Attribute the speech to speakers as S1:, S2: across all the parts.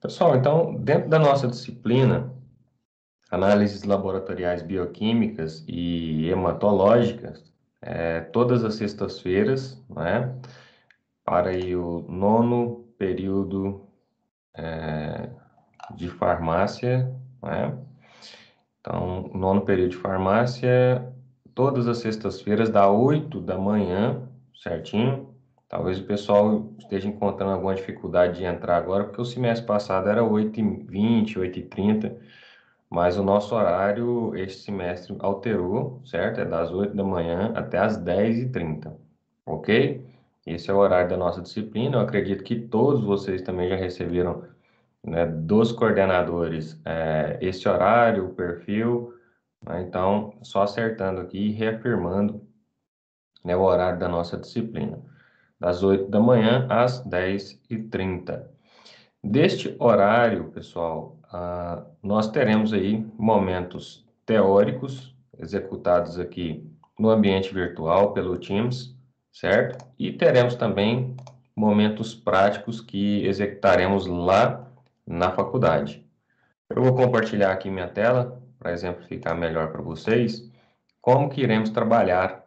S1: Pessoal, então, dentro da nossa disciplina, análises laboratoriais bioquímicas e hematológicas, todas as sextas-feiras, né, para aí o nono período de farmácia, né? Então, nono período de farmácia, todas as sextas-feiras, da 8 da manhã, certinho? Talvez o pessoal esteja encontrando alguma dificuldade de entrar agora, porque o semestre passado era 8h20, 8h30, mas o nosso horário, este semestre, alterou, certo? É das 8 da manhã até as 10h30, ok? Esse é o horário da nossa disciplina. Eu acredito que todos vocês também já receberam, né, dos coordenadores, esse horário, o perfil, né? Então, só acertando aqui e reafirmando, né, o horário da nossa disciplina, das 8 da manhã às 10h30. Deste horário, pessoal, nós teremos aí momentos teóricos executados aqui no ambiente virtual pelo Teams, certo? E teremos também momentos práticos que executaremos lá na faculdade. Eu vou compartilhar aqui minha tela para exemplificar melhor para vocês como que iremos trabalhar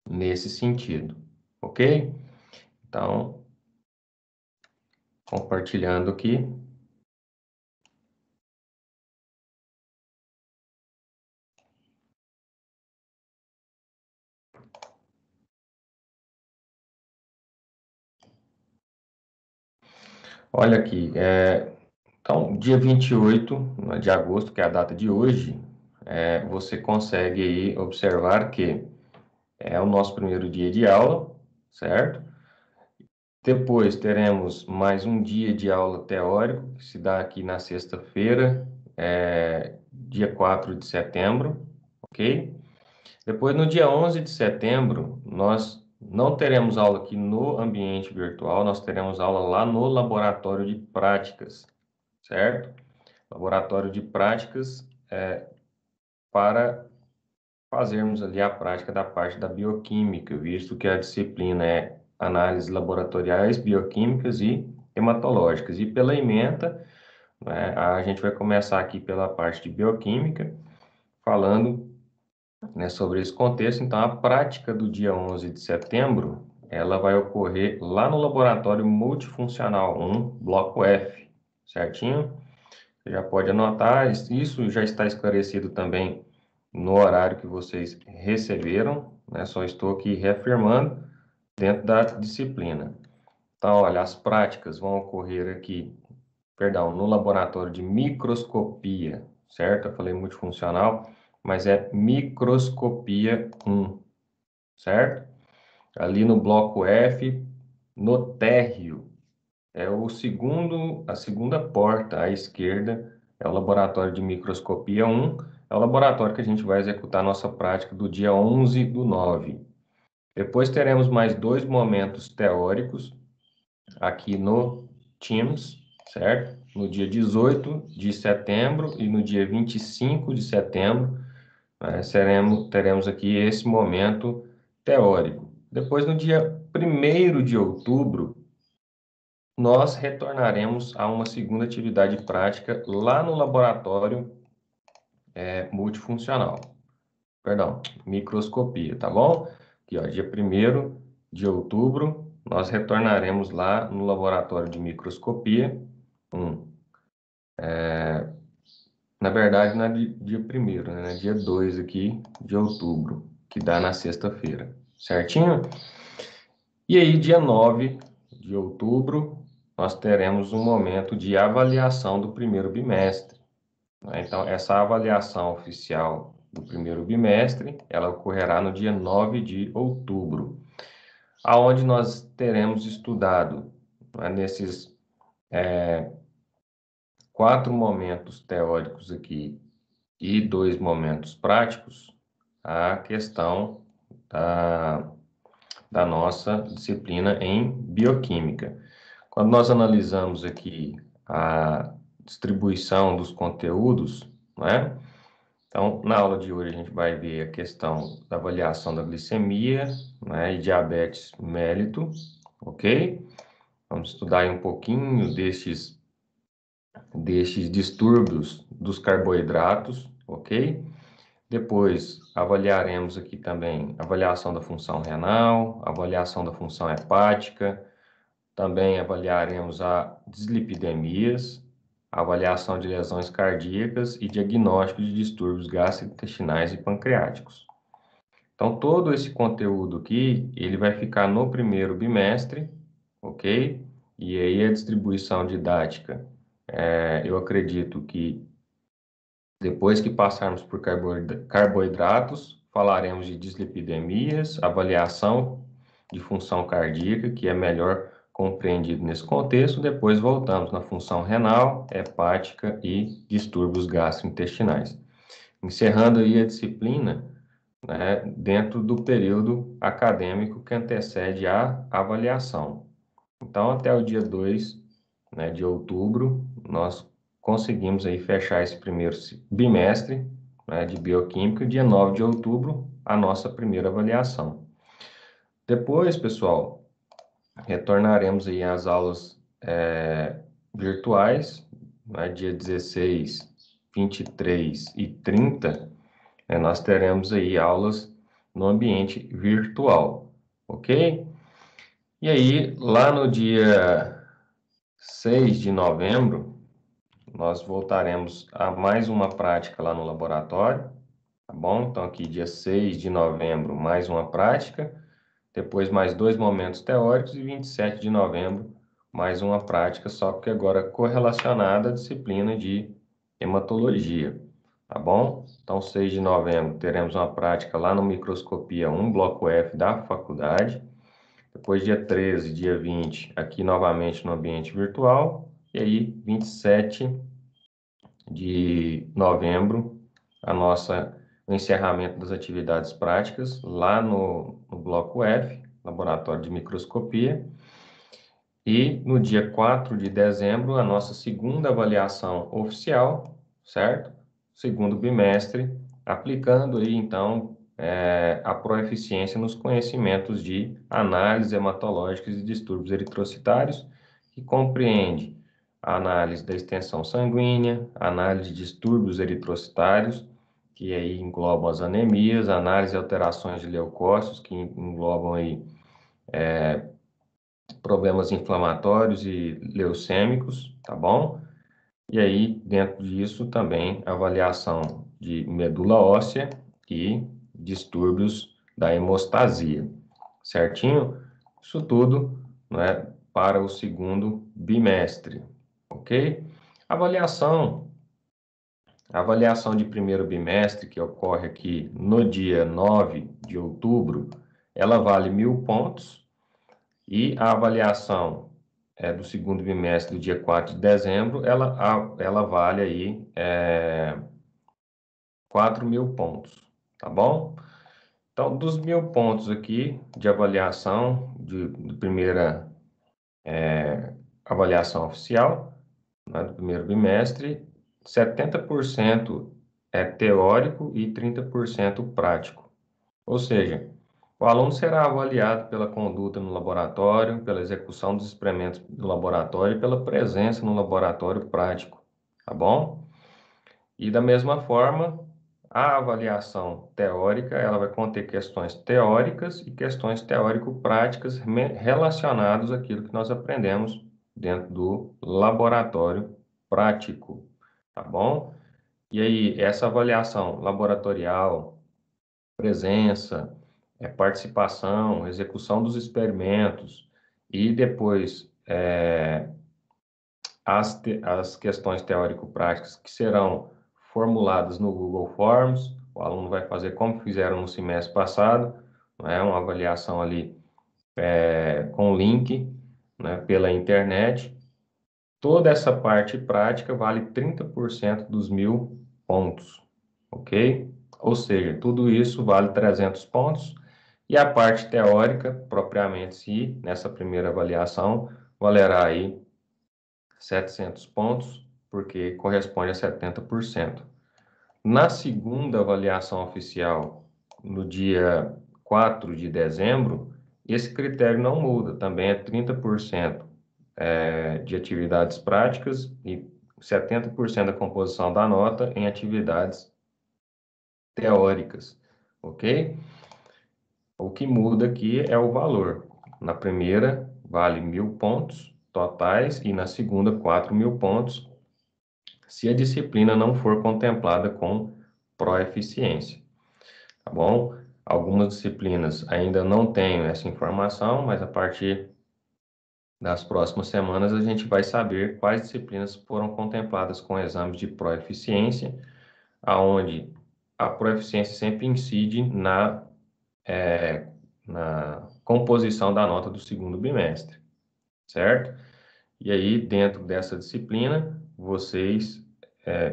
S1: nesse sentido, ok? Então, compartilhando aqui. Olha aqui, então, dia 28, né, de agosto, que é a data de hoje, você consegue aí observar que é o nosso primeiro dia de aula, certo? Depois teremos mais um dia de aula teórico, que se dá aqui na sexta-feira, dia 4 de setembro, ok? Depois, no dia 11 de setembro, nós não teremos aula aqui no ambiente virtual, nós teremos aula lá no laboratório de práticas, certo? Laboratório de práticas para fazermos ali a prática da parte da bioquímica, visto que a disciplina é análises laboratoriais, bioquímicas e hematológicas. E pela ementa, né, a gente vai começar aqui pela parte de bioquímica, falando, né, sobre esse contexto. Então, a prática do dia 11 de setembro, ela vai ocorrer lá no laboratório multifuncional 1, bloco F, certinho? Você já pode anotar, isso já está esclarecido também no horário que vocês receberam, né? Só estou aqui reafirmando dentro da disciplina. Então, olha, as práticas vão ocorrer aqui, perdão, no laboratório de microscopia, certo? Eu falei multifuncional, mas é microscopia 1, certo? Ali no bloco F, no térreo, é a segunda porta à esquerda, é o laboratório de microscopia 1, é o laboratório que a gente vai executar a nossa prática do dia 11/9. Depois teremos mais dois momentos teóricos aqui no Teams, certo? No dia 18 de setembro e no dia 25 de setembro, né, teremos aqui esse momento teórico. Depois, no dia 1º de outubro, nós retornaremos a uma segunda atividade prática lá no laboratório multifuncional. Perdão, microscopia, tá bom? Aqui, ó, dia 1º de outubro, nós retornaremos lá no laboratório de microscopia. Na verdade, não é dia 1º, né? Dia 2 aqui de outubro, que dá na sexta-feira, certinho? E aí, dia 9 de outubro, nós teremos um momento de avaliação do primeiro bimestre, né? Então, essa avaliação oficial do primeiro bimestre, ela ocorrerá no dia 9 de outubro, aonde nós teremos estudado, né, nesses 4 momentos teóricos aqui e 2 momentos práticos, a questão da nossa disciplina em bioquímica. Quando nós analisamos aqui a distribuição dos conteúdos, né? Então, na aula de hoje a gente vai ver a questão da avaliação da glicemia, né, e diabetes mellitus, ok? Vamos estudar aí um pouquinho destes destes distúrbios dos carboidratos, ok? Depois, avaliaremos aqui também avaliação da função renal, avaliação da função hepática, também avaliaremos a dislipidemias, avaliação de lesões cardíacas e diagnóstico de distúrbios gastrointestinais e pancreáticos. Então, todo esse conteúdo aqui, ele vai ficar no primeiro bimestre, ok? E aí a distribuição didática, eu acredito que depois que passarmos por carboidratos, falaremos de dislipidemias, avaliação de função cardíaca, que é melhor compreendido nesse contexto. Depois voltamos na função renal, hepática e distúrbios gastrointestinais. Encerrando aí a disciplina, né, dentro do período acadêmico que antecede a avaliação. Então, até o dia 2, né, de outubro, nós conseguimos aí fechar esse primeiro bimestre, né, de bioquímica. Dia 9 de outubro, a nossa primeira avaliação. Depois, pessoal, retornaremos aí às aulas virtuais, né, dia 16, 23 e 30, nós teremos aí aulas no ambiente virtual, ok? E aí, lá no dia 6 de novembro, nós voltaremos a mais uma prática lá no laboratório, tá bom? Então, aqui, dia 6 de novembro, mais uma prática, depois mais 2 momentos teóricos e 27 de novembro, mais uma prática, só que agora correlacionada à disciplina de hematologia, tá bom? Então, 6 de novembro, teremos uma prática lá no Microscopia 1, Bloco F da faculdade. Depois, dia 13, dia 20, aqui novamente no ambiente virtual. E aí, 27 de novembro, o encerramento das atividades práticas lá no Bloco F, Laboratório de Microscopia. E no dia 4 de dezembro, a nossa segunda avaliação oficial, certo? Segundo bimestre, aplicando aí, então, a proeficiência nos conhecimentos de análise hematológicas e distúrbios eritrocitários, que compreende a análise da extensão sanguínea, análise de distúrbios eritrocitários, que aí englobam as anemias, análise de alterações de leucócitos, que englobam aí problemas inflamatórios e leucêmicos, tá bom? E aí, dentro disso, também avaliação de medula óssea e distúrbios da hemostasia, certinho? Isso tudo, né, para o segundo bimestre, ok? Avaliação, avaliação de primeiro bimestre, que ocorre aqui no dia 9 de outubro, ela vale 1.000 pontos, e a avaliação do segundo bimestre, do dia 4 de dezembro, ela vale aí 4.000 pontos, tá bom? Então, dos 1.000 pontos aqui de avaliação, de primeira avaliação oficial, né, do primeiro bimestre, 70% é teórico e 30% prático. Ou seja, o aluno será avaliado pela conduta no laboratório, pela execução dos experimentos no laboratório e pela presença no laboratório prático, tá bom? E da mesma forma, a avaliação teórica, ela vai conter questões teóricas e questões teórico-práticas relacionadas àquilo que nós aprendemos dentro do laboratório prático, tá bom? E aí, essa avaliação laboratorial, presença, participação, execução dos experimentos e depois as questões teórico-práticas que serão formuladas no Google Forms. O aluno vai fazer como fizeram no semestre passado, né, uma avaliação ali com link, né, pela internet. Toda essa parte prática vale 30% dos 1.000 pontos, ok? Ou seja, tudo isso vale 300 pontos. E a parte teórica, propriamente se, nessa primeira avaliação, valerá aí 700 pontos, porque corresponde a 70%. Na segunda avaliação oficial, no dia 4 de dezembro, esse critério não muda, também é 30% de atividades práticas e 70% da composição da nota em atividades teóricas, ok? O que muda aqui é o valor. Na primeira, vale 1.000 pontos totais e na segunda, 4.000 pontos, se a disciplina não for contemplada com proeficiência, tá bom? Algumas disciplinas ainda não têm essa informação, mas a partir das próximas semanas a gente vai saber quais disciplinas foram contempladas com exames de proeficiência, aonde a proeficiência sempre incide na composição da nota do segundo bimestre, certo? E aí, dentro dessa disciplina, vocês,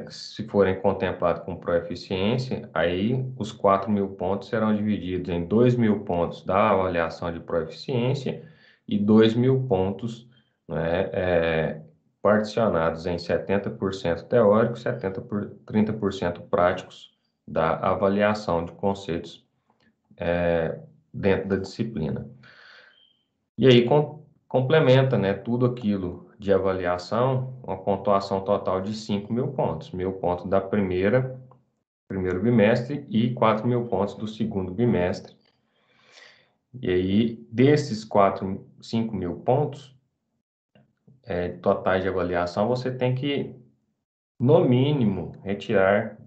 S1: se forem contemplados com proeficiência, aí os 4.000 pontos serão divididos em 2.000 pontos da avaliação de proeficiência e 2.000 pontos, né, particionados em 70% teóricos, 30% práticos da avaliação de conceitos dentro da disciplina. E aí complementa, né, tudo aquilo de avaliação, uma pontuação total de 5.000 pontos. 1.000 pontos da primeiro bimestre e 4.000 pontos do segundo bimestre. E aí, desses 5.000 pontos totais de avaliação, você tem que, no mínimo, retirar,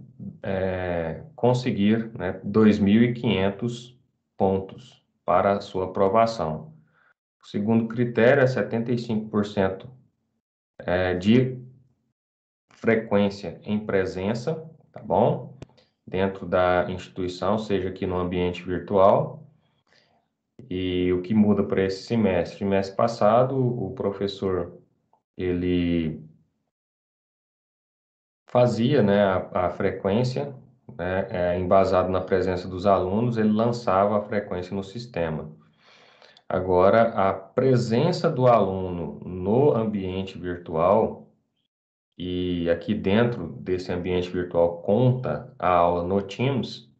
S1: conseguir, né, 2.500 pontos para a sua aprovação. O segundo critério é 75% de frequência em presença, tá bom? Dentro da instituição, seja aqui no ambiente virtual. E o que muda para esse semestre? Semestre passado, o professor, ele fazia, né, a frequência, né, embasado na presença dos alunos, ele lançava a frequência no sistema. Agora, a presença do aluno no ambiente virtual, e aqui dentro desse ambiente virtual conta a aula no Teams,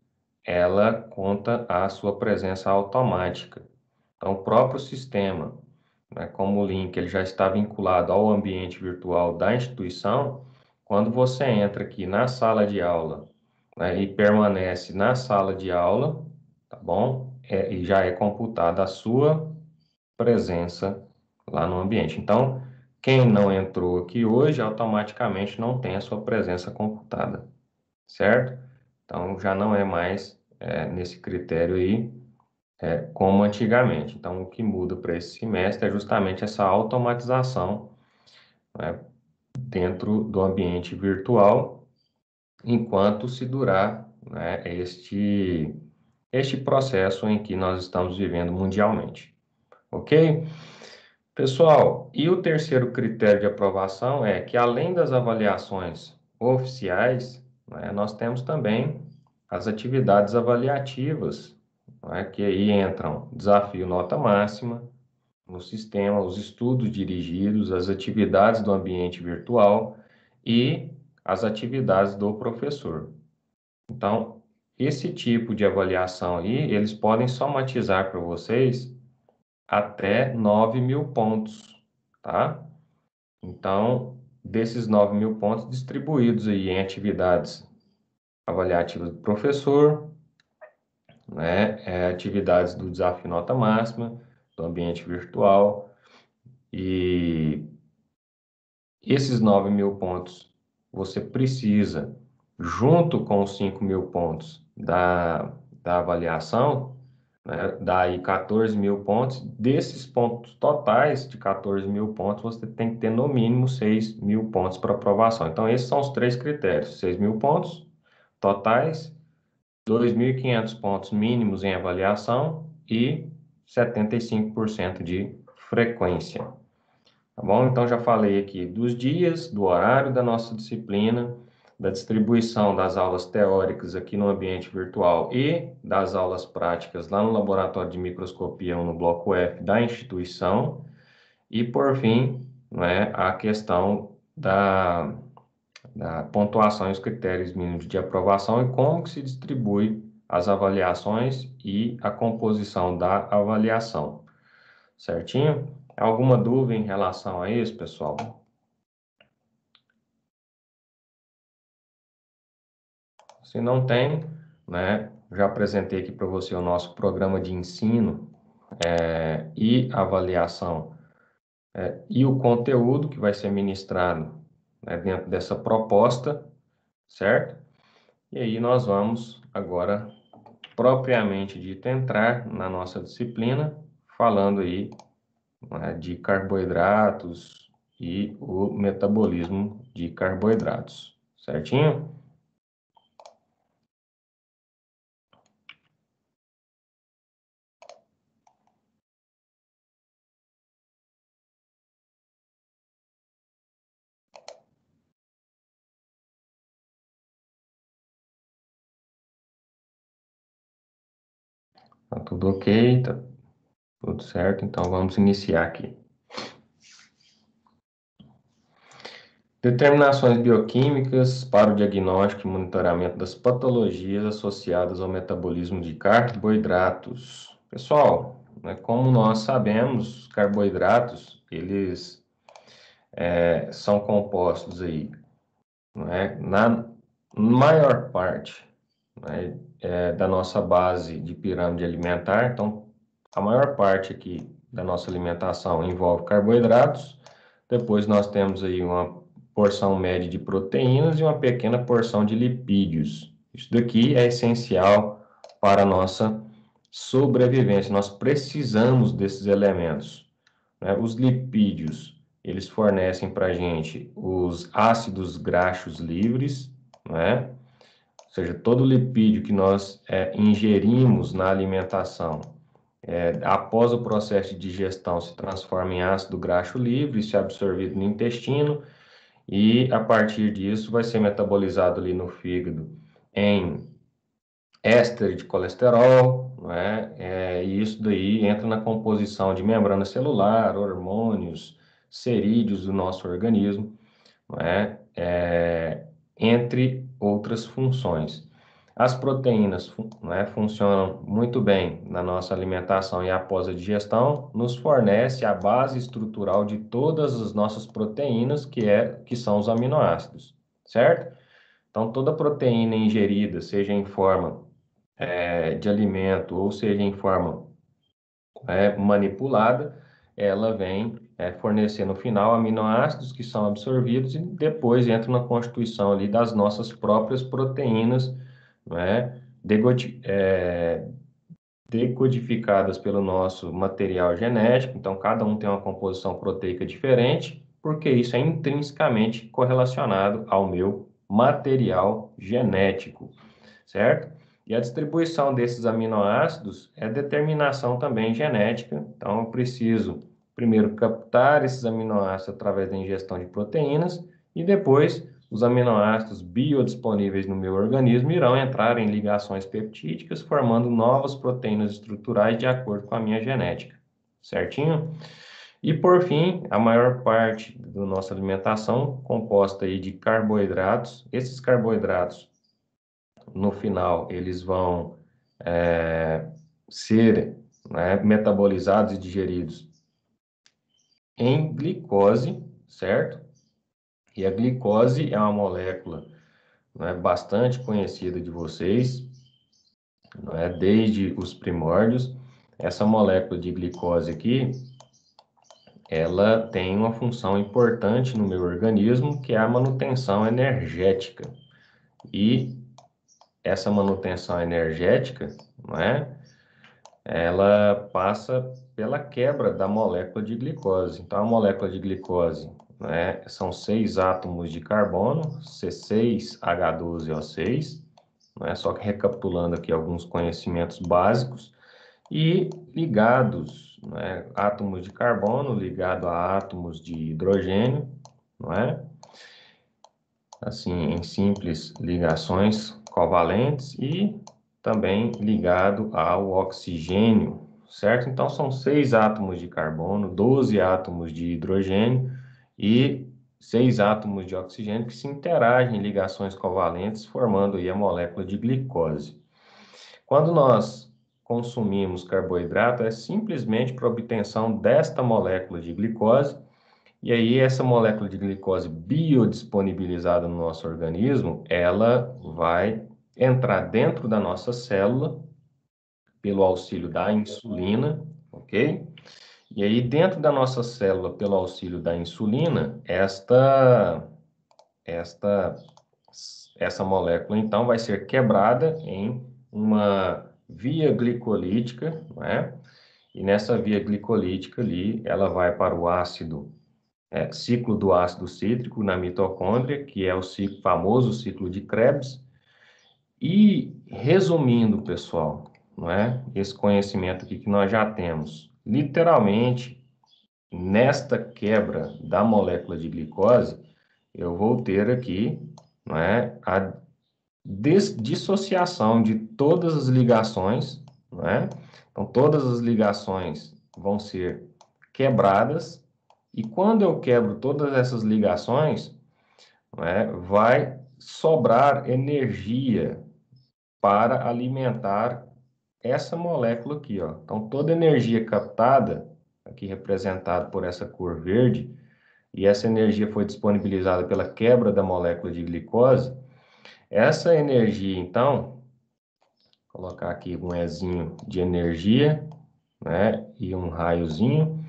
S1: ela conta a sua presença automática. Então, o próprio sistema, né, como o link ele já está vinculado ao ambiente virtual da instituição, quando você entra aqui na sala de aula, né, e permanece na sala de aula, tá bom? E já é computada a sua presença lá no ambiente. Então, quem não entrou aqui hoje, automaticamente não tem a sua presença computada, certo? Então, já não é mais nesse critério aí, como antigamente. Então, o que muda para esse semestre é justamente essa automatização, né, dentro do ambiente virtual, enquanto se durar, né, este processo em que nós estamos vivendo mundialmente. Ok? Pessoal, e o terceiro critério de aprovação é que, além das avaliações oficiais, né, nós temos também as atividades avaliativas, né, que aí entram desafio nota máxima no sistema, os estudos dirigidos, as atividades do ambiente virtual e as atividades do professor. Então, esse tipo de avaliação aí, eles podem somatizar para vocês até 9.000 pontos, tá? Então, desses 9.000 pontos distribuídos aí em atividades avaliativas do professor, né, atividades do desafio nota máxima, do ambiente virtual, e esses 9.000 pontos você precisa, junto com os 5.000 pontos da avaliação, né, dá aí 14.000 pontos. Desses pontos totais de 14.000 pontos, você tem que ter no mínimo 6.000 pontos para aprovação. Então, esses são os três critérios: 6.000 pontos totais, 2.500 pontos mínimos em avaliação e 75% de frequência. Tá bom? Então, já falei aqui dos dias, do horário da nossa disciplina, da distribuição das aulas teóricas aqui no ambiente virtual e das aulas práticas lá no laboratório de microscopia no bloco F da instituição. E, por fim, né, a questão da pontuação e os critérios mínimos de aprovação e como que se distribui as avaliações e a composição da avaliação. Certinho? Alguma dúvida em relação a isso, pessoal? Se não tem, né, já apresentei aqui para você o nosso programa de ensino e avaliação e o conteúdo que vai ser ministrado, né, dentro dessa proposta, certo? E aí nós vamos agora, propriamente dito, entrar na nossa disciplina, falando aí, né, de carboidratos e o metabolismo de carboidratos, certinho? Tá tudo ok, tá tudo certo, então vamos iniciar aqui. Determinações bioquímicas para o diagnóstico e monitoramento das patologias associadas ao metabolismo de carboidratos. Pessoal, né, como nós sabemos, os carboidratos, eles são compostos aí, né, na maior parte, né, da nossa base de pirâmide alimentar. Então, a maior parte aqui da nossa alimentação envolve carboidratos. Depois nós temos aí uma porção média de proteínas e uma pequena porção de lipídios. Isso daqui é essencial para a nossa sobrevivência. Nós precisamos desses elementos, né? Os lipídios, eles fornecem para a gente os ácidos graxos livres, né? Ou seja, todo lipídio que nós ingerimos na alimentação, após o processo de digestão, se transforma em ácido graxo livre, se é absorvido no intestino, e a partir disso vai ser metabolizado ali no fígado em éster de colesterol, não é? E isso daí entra na composição de membrana celular, hormônios, cerídeos do nosso organismo, não é? Entre outras funções. As proteínas, não é, funcionam muito bem na nossa alimentação e após a digestão, nos fornece a base estrutural de todas as nossas proteínas, que são os aminoácidos, certo? Então, toda proteína ingerida, seja em forma de alimento ou seja em forma manipulada, ela vem fornecer no final aminoácidos que são absorvidos e depois entra na constituição ali das nossas próprias proteínas, né, decodificadas pelo nosso material genético. Então, cada um tem uma composição proteica diferente, porque isso é intrinsecamente correlacionado ao meu material genético, certo? E a distribuição desses aminoácidos é determinação também genética. Então, eu preciso primeiro captar esses aminoácidos através da ingestão de proteínas e depois os aminoácidos biodisponíveis no meu organismo irão entrar em ligações peptídicas, formando novas proteínas estruturais de acordo com a minha genética, certinho? E por fim, a maior parte da nossa alimentação composta aí de carboidratos. Esses carboidratos, no final, eles vão ser, né, metabolizados e digeridos em glicose, certo? E a glicose é uma molécula, né, bastante conhecida de vocês, né, desde os primórdios. Essa molécula de glicose aqui, ela tem uma função importante no meu organismo, que é a manutenção energética. E essa manutenção energética, não é? Ela passa pela quebra da molécula de glicose. Então, a molécula de glicose, né, são 6 átomos de carbono, C6H12O6, né, só que recapitulando aqui alguns conhecimentos básicos, e ligados, né, átomos de carbono ligado a átomos de hidrogênio, não é? Assim, em simples ligações covalentes e também ligado ao oxigênio, certo? Então, são 6 átomos de carbono, 12 átomos de hidrogênio e 6 átomos de oxigênio que se interagem em ligações covalentes, formando aí a molécula de glicose. Quando nós consumimos carboidrato, é simplesmente para obtenção desta molécula de glicose, e aí essa molécula de glicose biodisponibilizada no nosso organismo, ela vai entrar dentro da nossa célula pelo auxílio da insulina, ok? E aí, dentro da nossa célula, pelo auxílio da insulina, essa molécula, então, vai ser quebrada em uma via glicolítica, não é? E nessa via glicolítica ali, ela vai para o ciclo do ácido cítrico na mitocôndria, que é o famoso ciclo de Krebs. E, resumindo, pessoal, não é? Esse conhecimento aqui que nós já temos, literalmente, nesta quebra da molécula de glicose, eu vou ter aqui, não é, a dissociação de todas as ligações, não é? Então, todas as ligações vão ser quebradas, e quando eu quebro todas essas ligações, não é, vai sobrar energia para alimentar essa molécula aqui, ó. Então, toda energia captada, aqui representada por essa cor verde, e essa energia foi disponibilizada pela quebra da molécula de glicose, essa energia, então, vou colocar aqui um Ezinho de energia, né, e um raiozinho.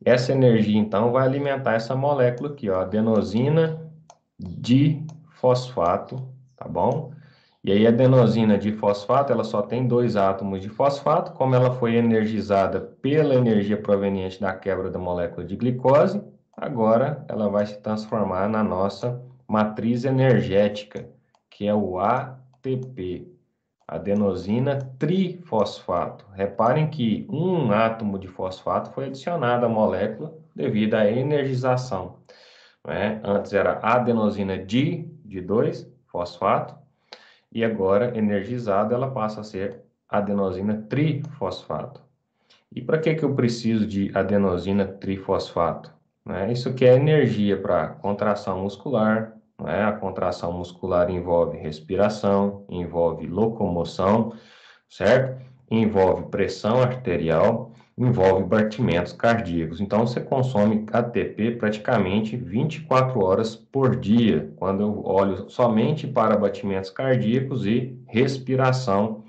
S1: Essa energia, então, vai alimentar essa molécula aqui, ó, adenosina difosfato, tá bom? E aí, a adenosina difosfato, ela só tem 2 átomos de fosfato, como ela foi energizada pela energia proveniente da quebra da molécula de glicose, agora ela vai se transformar na nossa matriz energética, que é o ATP, adenosina trifosfato. Reparem que um átomo de fosfato foi adicionado à molécula devido à energização, né? Antes era adenosina de 2 fosfato, e agora, energizada, ela passa a ser adenosina trifosfato. E para que eu preciso de adenosina trifosfato? Né? Isso aqui é energia para contração muscular. Né? A contração muscular envolve respiração, envolve locomoção, certo? Envolve pressão arterial, envolve batimentos cardíacos. Então, você consome ATP praticamente 24 horas por dia, quando eu olho somente para batimentos cardíacos e respiração,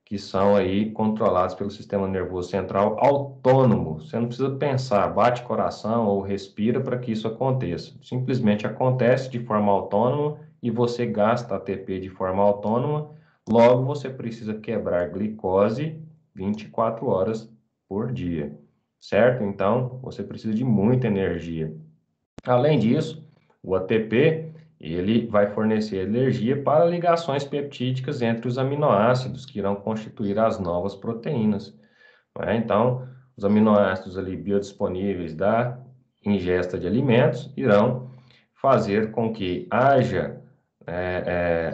S1: que são aí controlados pelo sistema nervoso central autônomo. Você não precisa pensar, bate coração ou respira para que isso aconteça. Simplesmente acontece de forma autônoma e você gasta ATP de forma autônoma. Logo, você precisa quebrar glicose 24 horas por dia, certo? Então, você precisa de muita energia. Além disso, o ATP, ele vai fornecer energia para ligações peptídicas entre os aminoácidos que irão constituir as novas proteínas, né? Então, os aminoácidos ali biodisponíveis da ingesta de alimentos irão fazer com que haja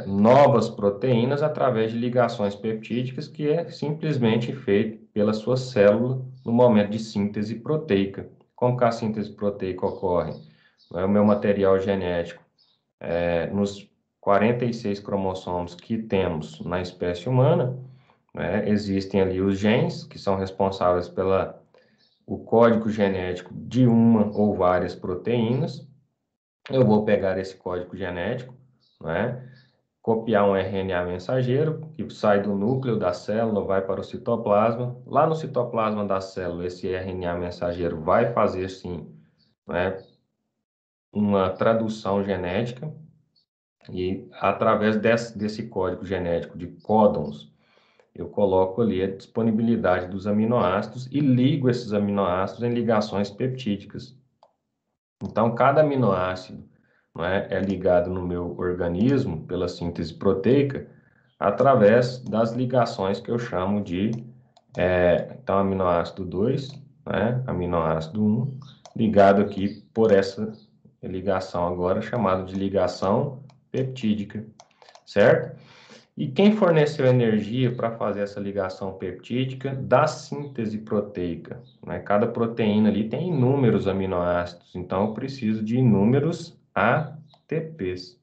S1: novas proteínas através de ligações peptídicas, que é simplesmente feito pela sua célula no momento de síntese proteica. Como que a síntese proteica ocorre? O meu material genético, nos 46 cromossomos que temos na espécie humana, né, existem ali os genes, que são responsáveis pelo código genético de uma ou várias proteínas. Eu vou pegar esse código genético, né, copiar um RNA mensageiro, que sai do núcleo da célula, vai para o citoplasma. Lá no citoplasma da célula, esse RNA mensageiro vai fazer, sim, né, uma tradução genética, e através desse código genético de códons, eu coloco ali a disponibilidade dos aminoácidos e ligo esses aminoácidos em ligações peptídicas. Então, cada aminoácido, não é ligado no meu organismo pela síntese proteica através das ligações que eu chamo de, então, aminoácido 2, né, aminoácido 1, ligado aqui por essa ligação agora chamada de ligação peptídica, certo? E quem forneceu energia para fazer essa ligação peptídica da síntese proteica, né? Cada proteína ali tem inúmeros aminoácidos, então eu preciso de inúmeros ATPs,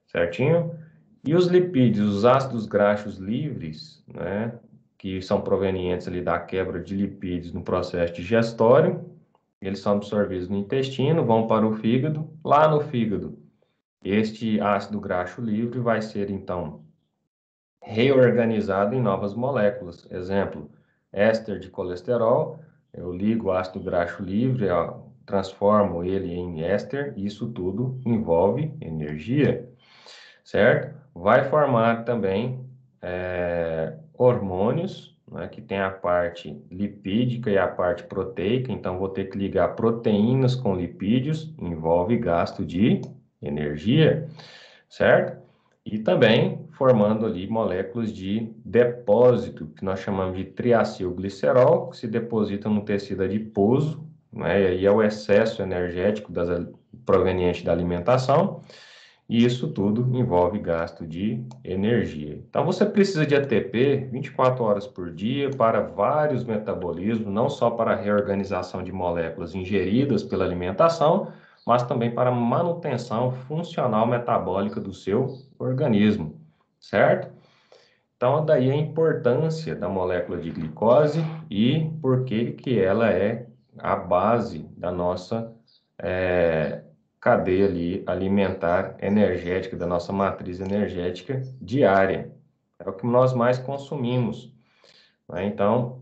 S1: certinho? E os lipídios, os ácidos graxos livres, né, que são provenientes ali da quebra de lipídios no processo digestório, eles são absorvidos no intestino, vão para o fígado. Lá no fígado, este ácido graxo livre vai ser, então, reorganizado em novas moléculas. Exemplo, éster de colesterol, eu ligo o ácido graxo livre, ó, transformo ele em éster, isso tudo envolve energia, certo? Vai formar também hormônios, né, que tem a parte lipídica e a parte proteica, então vou ter que ligar proteínas com lipídios, envolve gasto de energia, certo? E também formando ali moléculas de depósito, que nós chamamos de triacilglicerol, que se depositam no tecido adiposo, né? E aí é o excesso energético proveniente da alimentação, e isso tudo envolve gasto de energia. Então, você precisa de ATP 24 horas por dia para vários metabolismos, não só para a reorganização de moléculas ingeridas pela alimentação, mas também para a manutenção funcional metabólica do seu organismo, certo? Então, daí a importância da molécula de glicose e por que ela é a base da nossa cadeia ali alimentar energética, da nossa matriz energética diária. É o que nós mais consumimos, né? Então,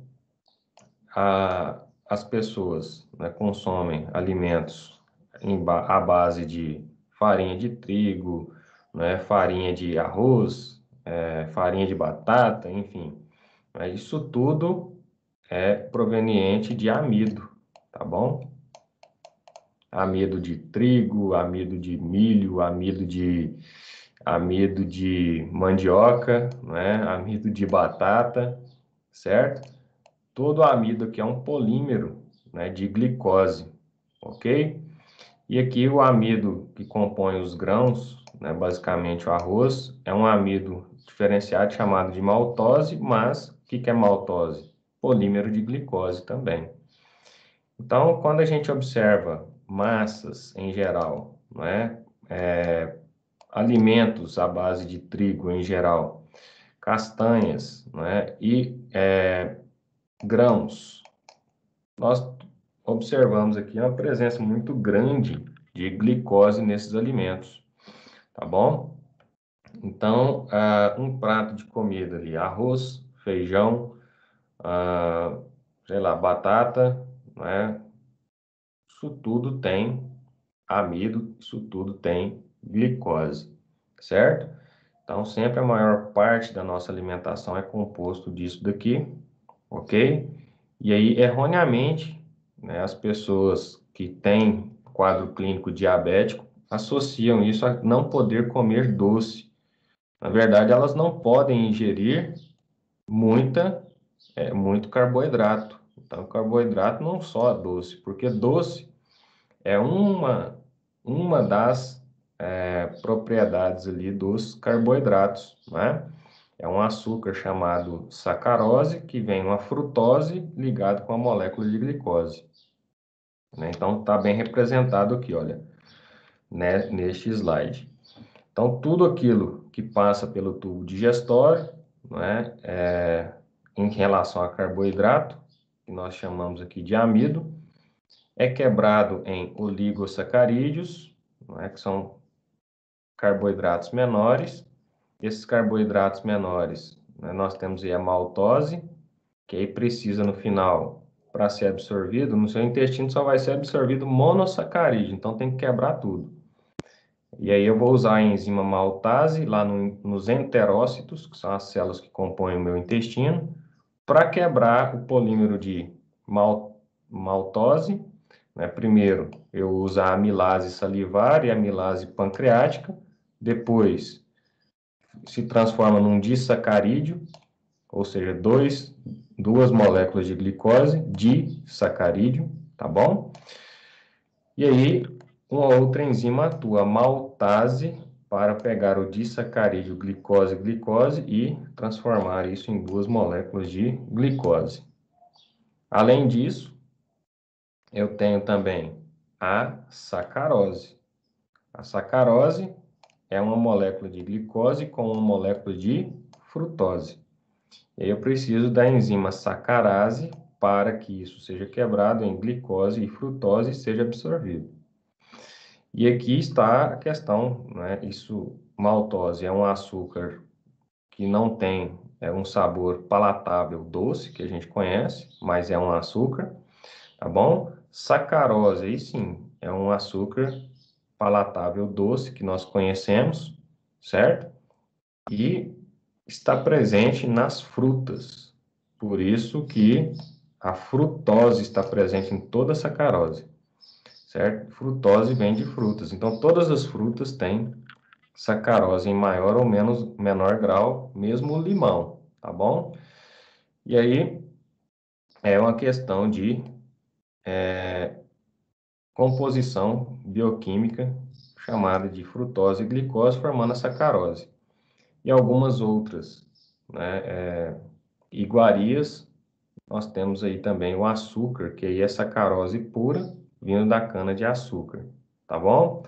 S1: as pessoas, né, consomem alimentos à base de farinha de trigo, né, farinha de arroz, farinha de batata, enfim. Isso tudo é proveniente de amido, tá bom? Amido de trigo, amido de milho, amido de mandioca, né? Amido de batata, certo? Todo amido aqui é um polímero, né, de glicose, ok? E aqui o amido que compõe os grãos, né, basicamente o arroz, é um amido diferenciado chamado de maltose, mas o que é maltose? Polímero de glicose também. Então, quando a gente observa massas em geral, não é? Alimentos à base de trigo em geral, castanhas, não é? E grãos, nós observamos aqui uma presença muito grande de glicose nesses alimentos, tá bom? Então, um prato de comida ali, arroz, feijão, sei lá, batata, né? Isso tudo tem amido, isso tudo tem glicose, certo? Então, sempre a maior parte da nossa alimentação é composto disso daqui, ok? E aí, erroneamente, né, as pessoas que têm quadro clínico diabético associam isso a não poder comer doce. Na verdade, elas não podem ingerir muito carboidrato. Então, carboidrato não só doce, porque doce é uma das propriedades ali dos carboidratos, né? É um açúcar chamado sacarose, que vem uma frutose ligado com a molécula de glicose, né? Então, está bem representado aqui, olha, né, neste slide. Então, tudo aquilo que passa pelo tubo digestório, né, em relação a carboidrato, que nós chamamos aqui de amido, é quebrado em oligosacarídeos, né, que são carboidratos menores. Esses carboidratos menores, né, nós temos aí a maltose, que aí precisa no final, para ser absorvido, no seu intestino só vai ser absorvido monossacarídeo, então tem que quebrar tudo. E aí eu vou usar a enzima maltase lá nos enterócitos, que são as células que compõem o meu intestino, para quebrar o polímero de maltose, né? Primeiro eu uso a amilase salivar e a amilase pancreática, depois se transforma num disacarídeo, ou seja, duas moléculas de glicose, disacarídeo, tá bom? E aí, uma outra enzima atua, a maltase, para pegar o disacarídeo glicose e transformar isso em duas moléculas de glicose. Além disso, eu tenho também a sacarose. A sacarose é uma molécula de glicose com uma molécula de frutose. E aí eu preciso da enzima sacarase para que isso seja quebrado em glicose e frutose e seja absorvido. E aqui está a questão, né? Maltose é um açúcar que não tem um sabor palatável doce, que a gente conhece, mas é um açúcar, tá bom? Sacarose, aí sim, é um açúcar palatável doce que nós conhecemos, certo? E está presente nas frutas. Por isso que a frutose está presente em toda a sacarose, certo? Frutose vem de frutas. Então, todas as frutas têm sacarose em maior ou menor grau, mesmo o limão, tá bom? E aí é uma questão de composição bioquímica chamada de frutose e glicose, formando a sacarose. E algumas outras, né? Iguarias, nós temos aí também o açúcar, que aí é sacarose pura, vindo da cana de açúcar, tá bom?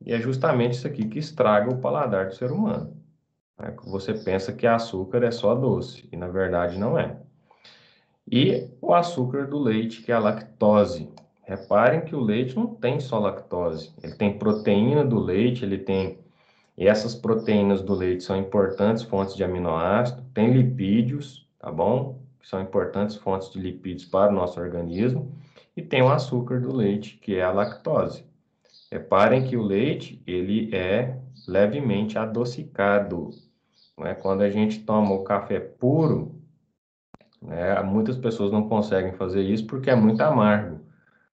S1: E é justamente isso aqui que estraga o paladar do ser humano. Né? Você pensa que açúcar é só doce, e na verdade não é. E o açúcar do leite, que é a lactose. Reparem que o leite não tem só lactose, ele tem proteína do leite, ele tem. E essas proteínas do leite são importantes fontes de aminoácido, tem lipídios, tá bom? Que são importantes fontes de lipídios para o nosso organismo, e tem o açúcar do leite, que é a lactose. Reparem que o leite, ele é levemente adocicado, né? Quando a gente toma o café puro, né, muitas pessoas não conseguem fazer isso porque é muito amargo.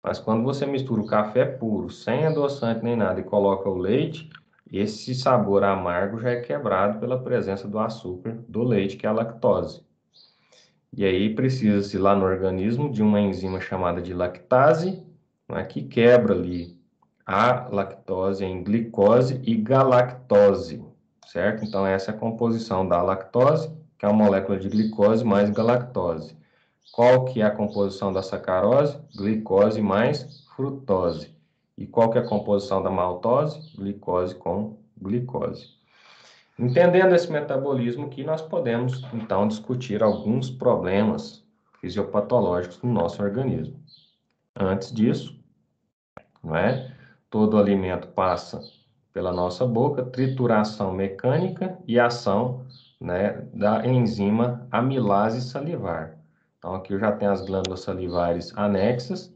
S1: Mas quando você mistura o café puro, sem adoçante nem nada, e coloca o leite, esse sabor amargo já é quebrado pela presença do açúcar do leite, que é a lactose. E aí precisa-se lá no organismo de uma enzima chamada de lactase, né, que quebra ali a lactose em glicose e galactose, certo? Então essa é a composição da lactose, que é uma molécula de glicose mais galactose. Qual que é a composição da sacarose? Glicose mais frutose. E qual que é a composição da maltose? Glicose com glicose. Entendendo esse metabolismo aqui, nós podemos, então, discutir alguns problemas fisiopatológicos no nosso organismo. Antes disso, não é? Todo alimento passa pela nossa boca, trituração mecânica e ação, né, da enzima amilase salivar. Então, aqui eu já tenho as glândulas salivares anexas.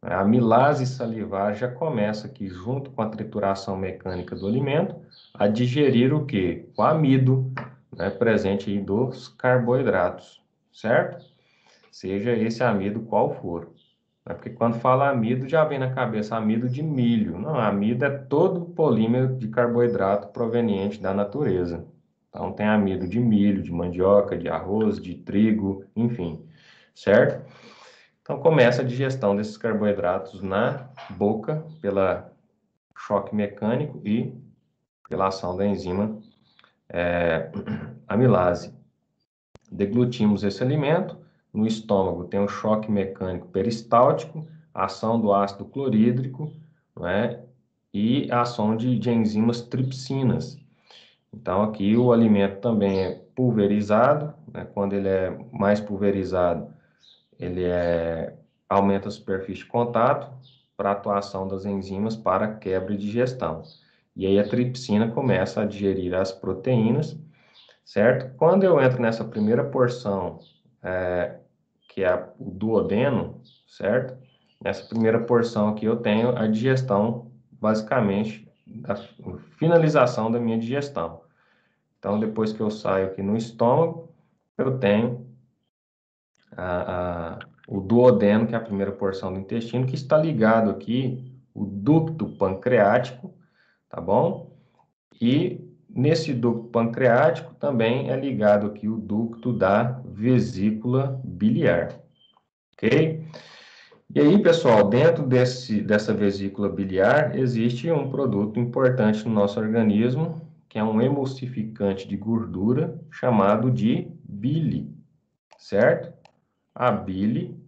S1: A amilase salivar já começa aqui, junto com a trituração mecânica do alimento, a digerir o quê? O amido, né, presente aí dos carboidratos, certo? Seja esse amido qual for. É porque quando fala amido, já vem na cabeça amido de milho. Não, amido é todo o polímero de carboidrato proveniente da natureza. Então, tem amido de milho, de mandioca, de arroz, de trigo, enfim, certo? Então, começa a digestão desses carboidratos na boca, pela choque mecânico e pela ação da enzima amilase. Deglutimos esse alimento. No estômago tem um choque mecânico peristáltico, ação do ácido clorídrico, não é? E a ação de enzimas tripsinas. Então, aqui o alimento também é pulverizado, né? Quando ele é mais pulverizado, ele aumenta a superfície de contato para a atuação das enzimas para quebra e digestão. E aí a tripsina começa a digerir as proteínas, certo? Quando eu entro nessa primeira porção, que é o duodeno, certo? Nessa primeira porção aqui eu tenho a digestão, basicamente, a finalização da minha digestão. Então, depois que eu saio aqui no estômago, eu tenho o duodeno, que é a primeira porção do intestino, que está ligado aqui, o ducto pancreático, tá bom? E nesse ducto pancreático também é ligado aqui o ducto da vesícula biliar, ok? E aí, pessoal, dentro dessa vesícula biliar existe um produto importante no nosso organismo, que é um emulsificante de gordura chamado de bile, certo? A bile,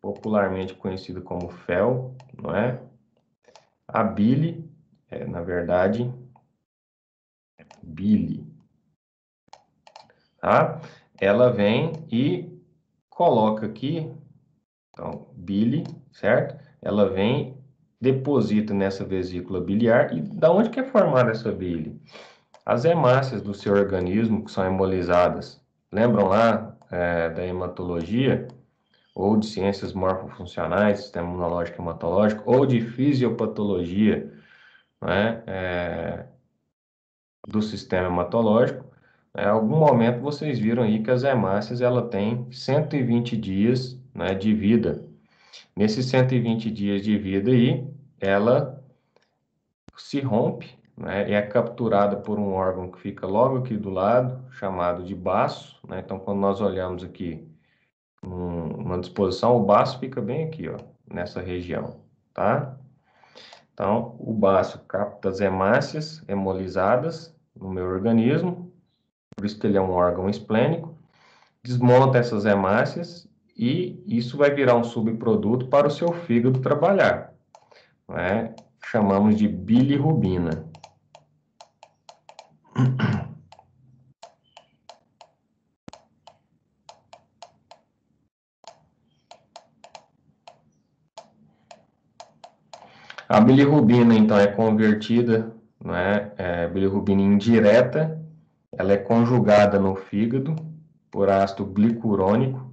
S1: popularmente conhecida como fel, não é? A bile é, na verdade, bile, tá? Ela vem e coloca aqui, então, bile, certo? Ela vem, deposita nessa vesícula biliar. E da onde que é formada essa bile? As hemácias do seu organismo, que são hemolizadas, lembram lá da hematologia, ou de ciências morfofuncionais, sistema imunológico e hematológico, ou de fisiopatologia, né, do sistema hematológico. Em algum momento vocês viram aí que as hemácias ela tem 120 dias, né, de vida. Nesses 120 dias de vida aí, ela se rompe, né, e é capturada por um órgão que fica logo aqui do lado, chamado de baço, né? Então, quando nós olhamos aqui uma disposição, o baço fica bem aqui, ó, nessa região, tá? Então, o baço capta as hemácias hemolizadas no meu organismo, por isso que ele é um órgão esplênico, desmonta essas hemácias e isso vai virar um subproduto para o seu fígado trabalhar, né? Chamamos de bilirrubina. A bilirrubina, então, é convertida, né, bilirrubina indireta, ela é conjugada no fígado por ácido glicurônico,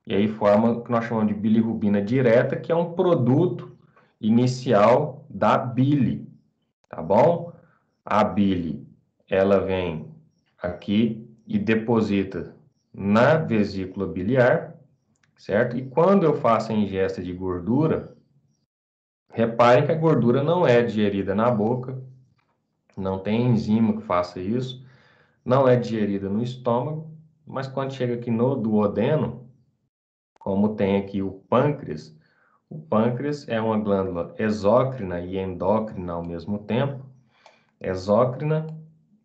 S1: e aí forma o que nós chamamos de bilirrubina direta, que é um produto inicial da bile, tá bom? A bile, ela vem aqui e deposita na vesícula biliar, certo? E quando eu faço a ingesta de gordura, repare que a gordura não é digerida na boca, não tem enzima que faça isso, não é digerida no estômago, mas quando chega aqui no duodeno, como tem aqui o pâncreas é uma glândula exócrina e endócrina ao mesmo tempo. Exócrina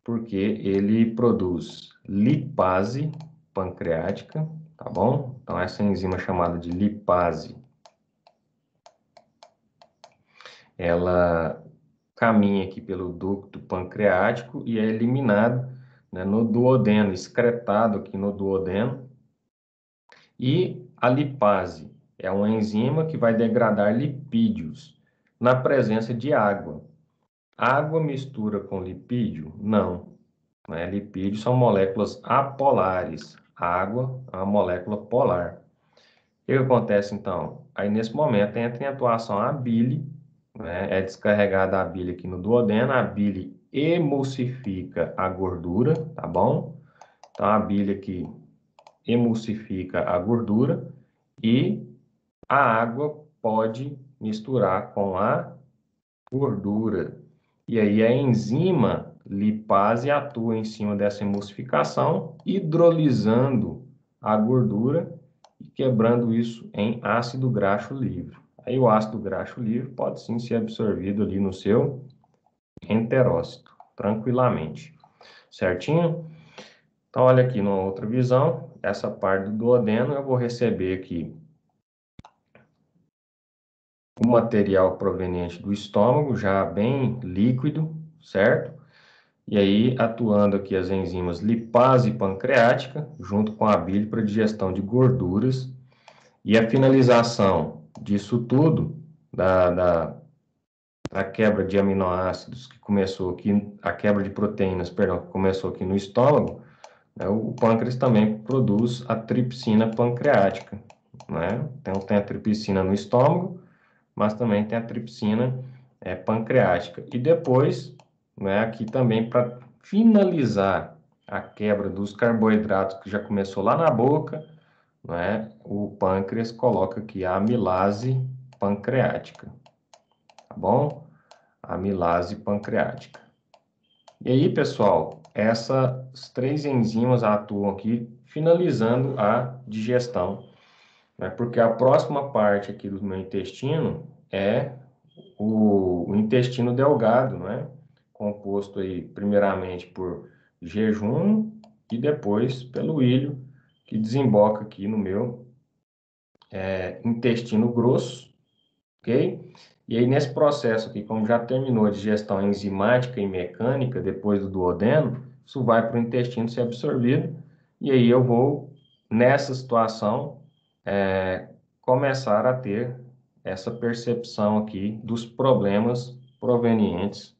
S1: porque ele produz lipase pancreática, tá bom? Então essa enzima chamada de lipase, ela caminha aqui pelo ducto pancreático e é eliminado, né, no duodeno, excretado aqui no duodeno. E a lipase é uma enzima que vai degradar lipídios na presença de água. Água mistura com lipídio? Não. Né? Lipídios são moléculas apolares. Água é uma molécula polar. O que acontece então? Aí nesse momento entra em atuação a bile, né? É descarregada a bile aqui no duodeno, a bile emulsifica a gordura, tá bom? Então a bile aqui emulsifica a gordura e a água pode misturar com a gordura. E aí a enzima lipase atua em cima dessa emulsificação, hidrolisando a gordura e quebrando isso em ácido graxo livre. Aí o ácido graxo livre pode sim ser absorvido ali no seu enterócito, tranquilamente. Certinho? Então, olha aqui numa outra visão, essa parte do duodeno eu vou receber aqui o material proveniente do estômago, já bem líquido, certo? E aí, atuando aqui as enzimas lipase pancreática, junto com a bile para digestão de gorduras, e a finalização disso tudo, da quebra de aminoácidos que começou aqui, a quebra de proteínas, perdão, que começou aqui no estômago, né, o pâncreas também produz a tripsina pancreática, né? Então, tem a tripsina no estômago, mas também tem a tripsina pancreática. E depois, né, aqui também para finalizar a quebra dos carboidratos que já começou lá na boca, né, o pâncreas coloca aqui a amilase pancreática, tá bom? Amilase pancreática. E aí, pessoal, essas três enzimas atuam aqui finalizando a digestão, né, porque a próxima parte aqui do meu intestino é o intestino delgado, né? Composto aí primeiramente por jejum e depois pelo ilho, que desemboca aqui no meu intestino grosso, ok? E aí nesse processo aqui, como já terminou a digestão enzimática e mecânica depois do duodeno, isso vai para o intestino ser absorvido e aí eu vou, nessa situação, começar a ter essa percepção aqui dos problemas provenientes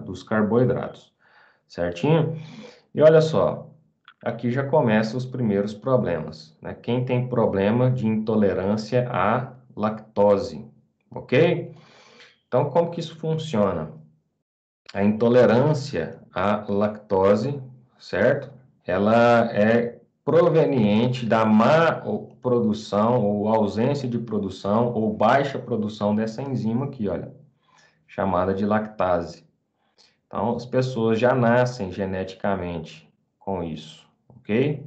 S1: dos carboidratos, certinho? E olha só, aqui já começam os primeiros problemas, né? Quem tem problema de intolerância à lactose, ok? Então, como que isso funciona? A intolerância à lactose, certo? Ela é proveniente da má produção ou ausência de produção ou baixa produção dessa enzima aqui, olha, chamada de lactase. Então, as pessoas já nascem geneticamente com isso, ok?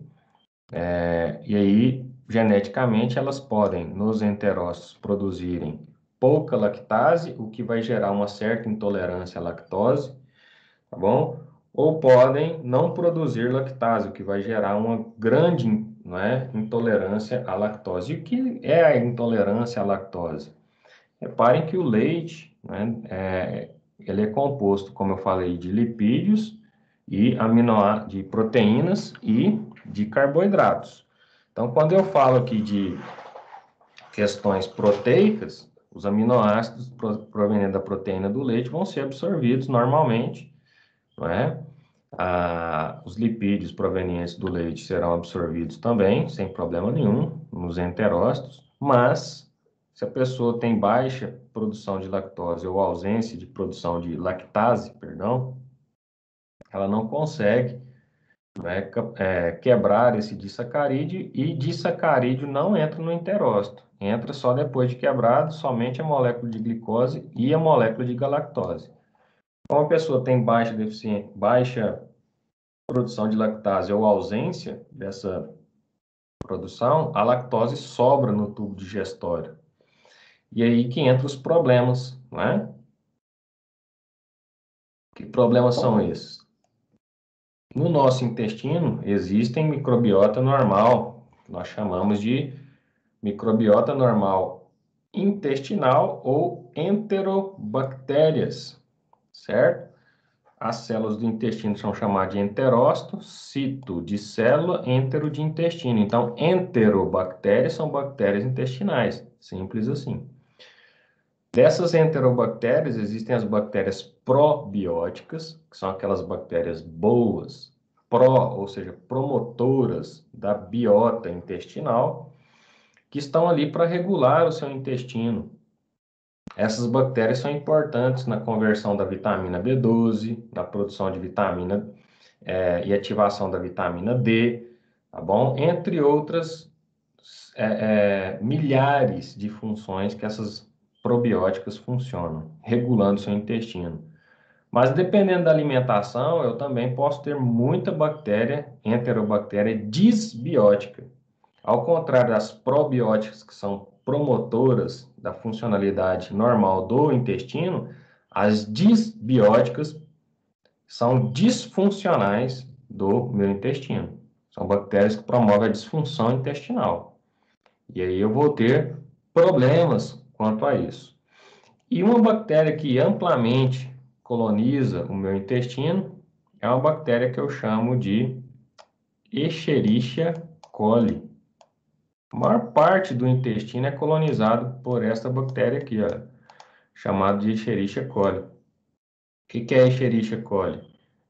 S1: E aí, geneticamente, elas podem, nos enterócitos, produzirem pouca lactase, o que vai gerar uma certa intolerância à lactose, tá bom? Ou podem não produzir lactase, o que vai gerar uma grande, não é, intolerância à lactose. E o que é a intolerância à lactose? Reparem que o leite, né, ele é composto, como eu falei, de lipídios e de proteínas e de carboidratos. Então, quando eu falo aqui de questões proteicas, os aminoácidos provenientes da proteína do leite vão ser absorvidos normalmente, não é? Os lipídios provenientes do leite serão absorvidos também, sem problema nenhum, nos enterócitos, mas se a pessoa tem baixa produção de lactose ou ausência de produção de lactase, perdão, ela não consegue, né, quebrar esse disacarídeo e disacarídeo não entra no enterócito, entra só depois de quebrado, somente a molécula de glicose e a molécula de galactose. Como a pessoa tem baixa produção de lactase ou ausência dessa produção, a lactose sobra no tubo digestório. E aí que entram os problemas, não é? Que problemas são esses? No nosso intestino existem microbiota normal, que nós chamamos de microbiota normal intestinal ou enterobactérias, certo? As células do intestino são chamadas de enterócito, cito de célula, entero de intestino. Então, enterobactérias são bactérias intestinais, simples assim. Dessas enterobactérias, existem as bactérias probióticas, que são aquelas bactérias boas, ou seja, promotoras da biota intestinal, que estão ali para regular o seu intestino. Essas bactérias são importantes na conversão da vitamina B12, na produção de vitamina e ativação da vitamina D, tá bom? Entre outras milhares de funções que essas probióticas funcionam, regulando seu intestino. Mas dependendo da alimentação, eu também posso ter muita bactéria, enterobactéria disbiótica. Ao contrário das probióticas, que são promotoras da funcionalidade normal do intestino, as disbióticas são disfuncionais do meu intestino. São bactérias que promovem a disfunção intestinal. E aí eu vou ter problemas quanto a isso. E uma bactéria que amplamente coloniza o meu intestino é uma bactéria que eu chamo de Escherichia coli. A maior parte do intestino é colonizado por esta bactéria aqui, ó, chamada de Escherichia coli. O que é Escherichia coli?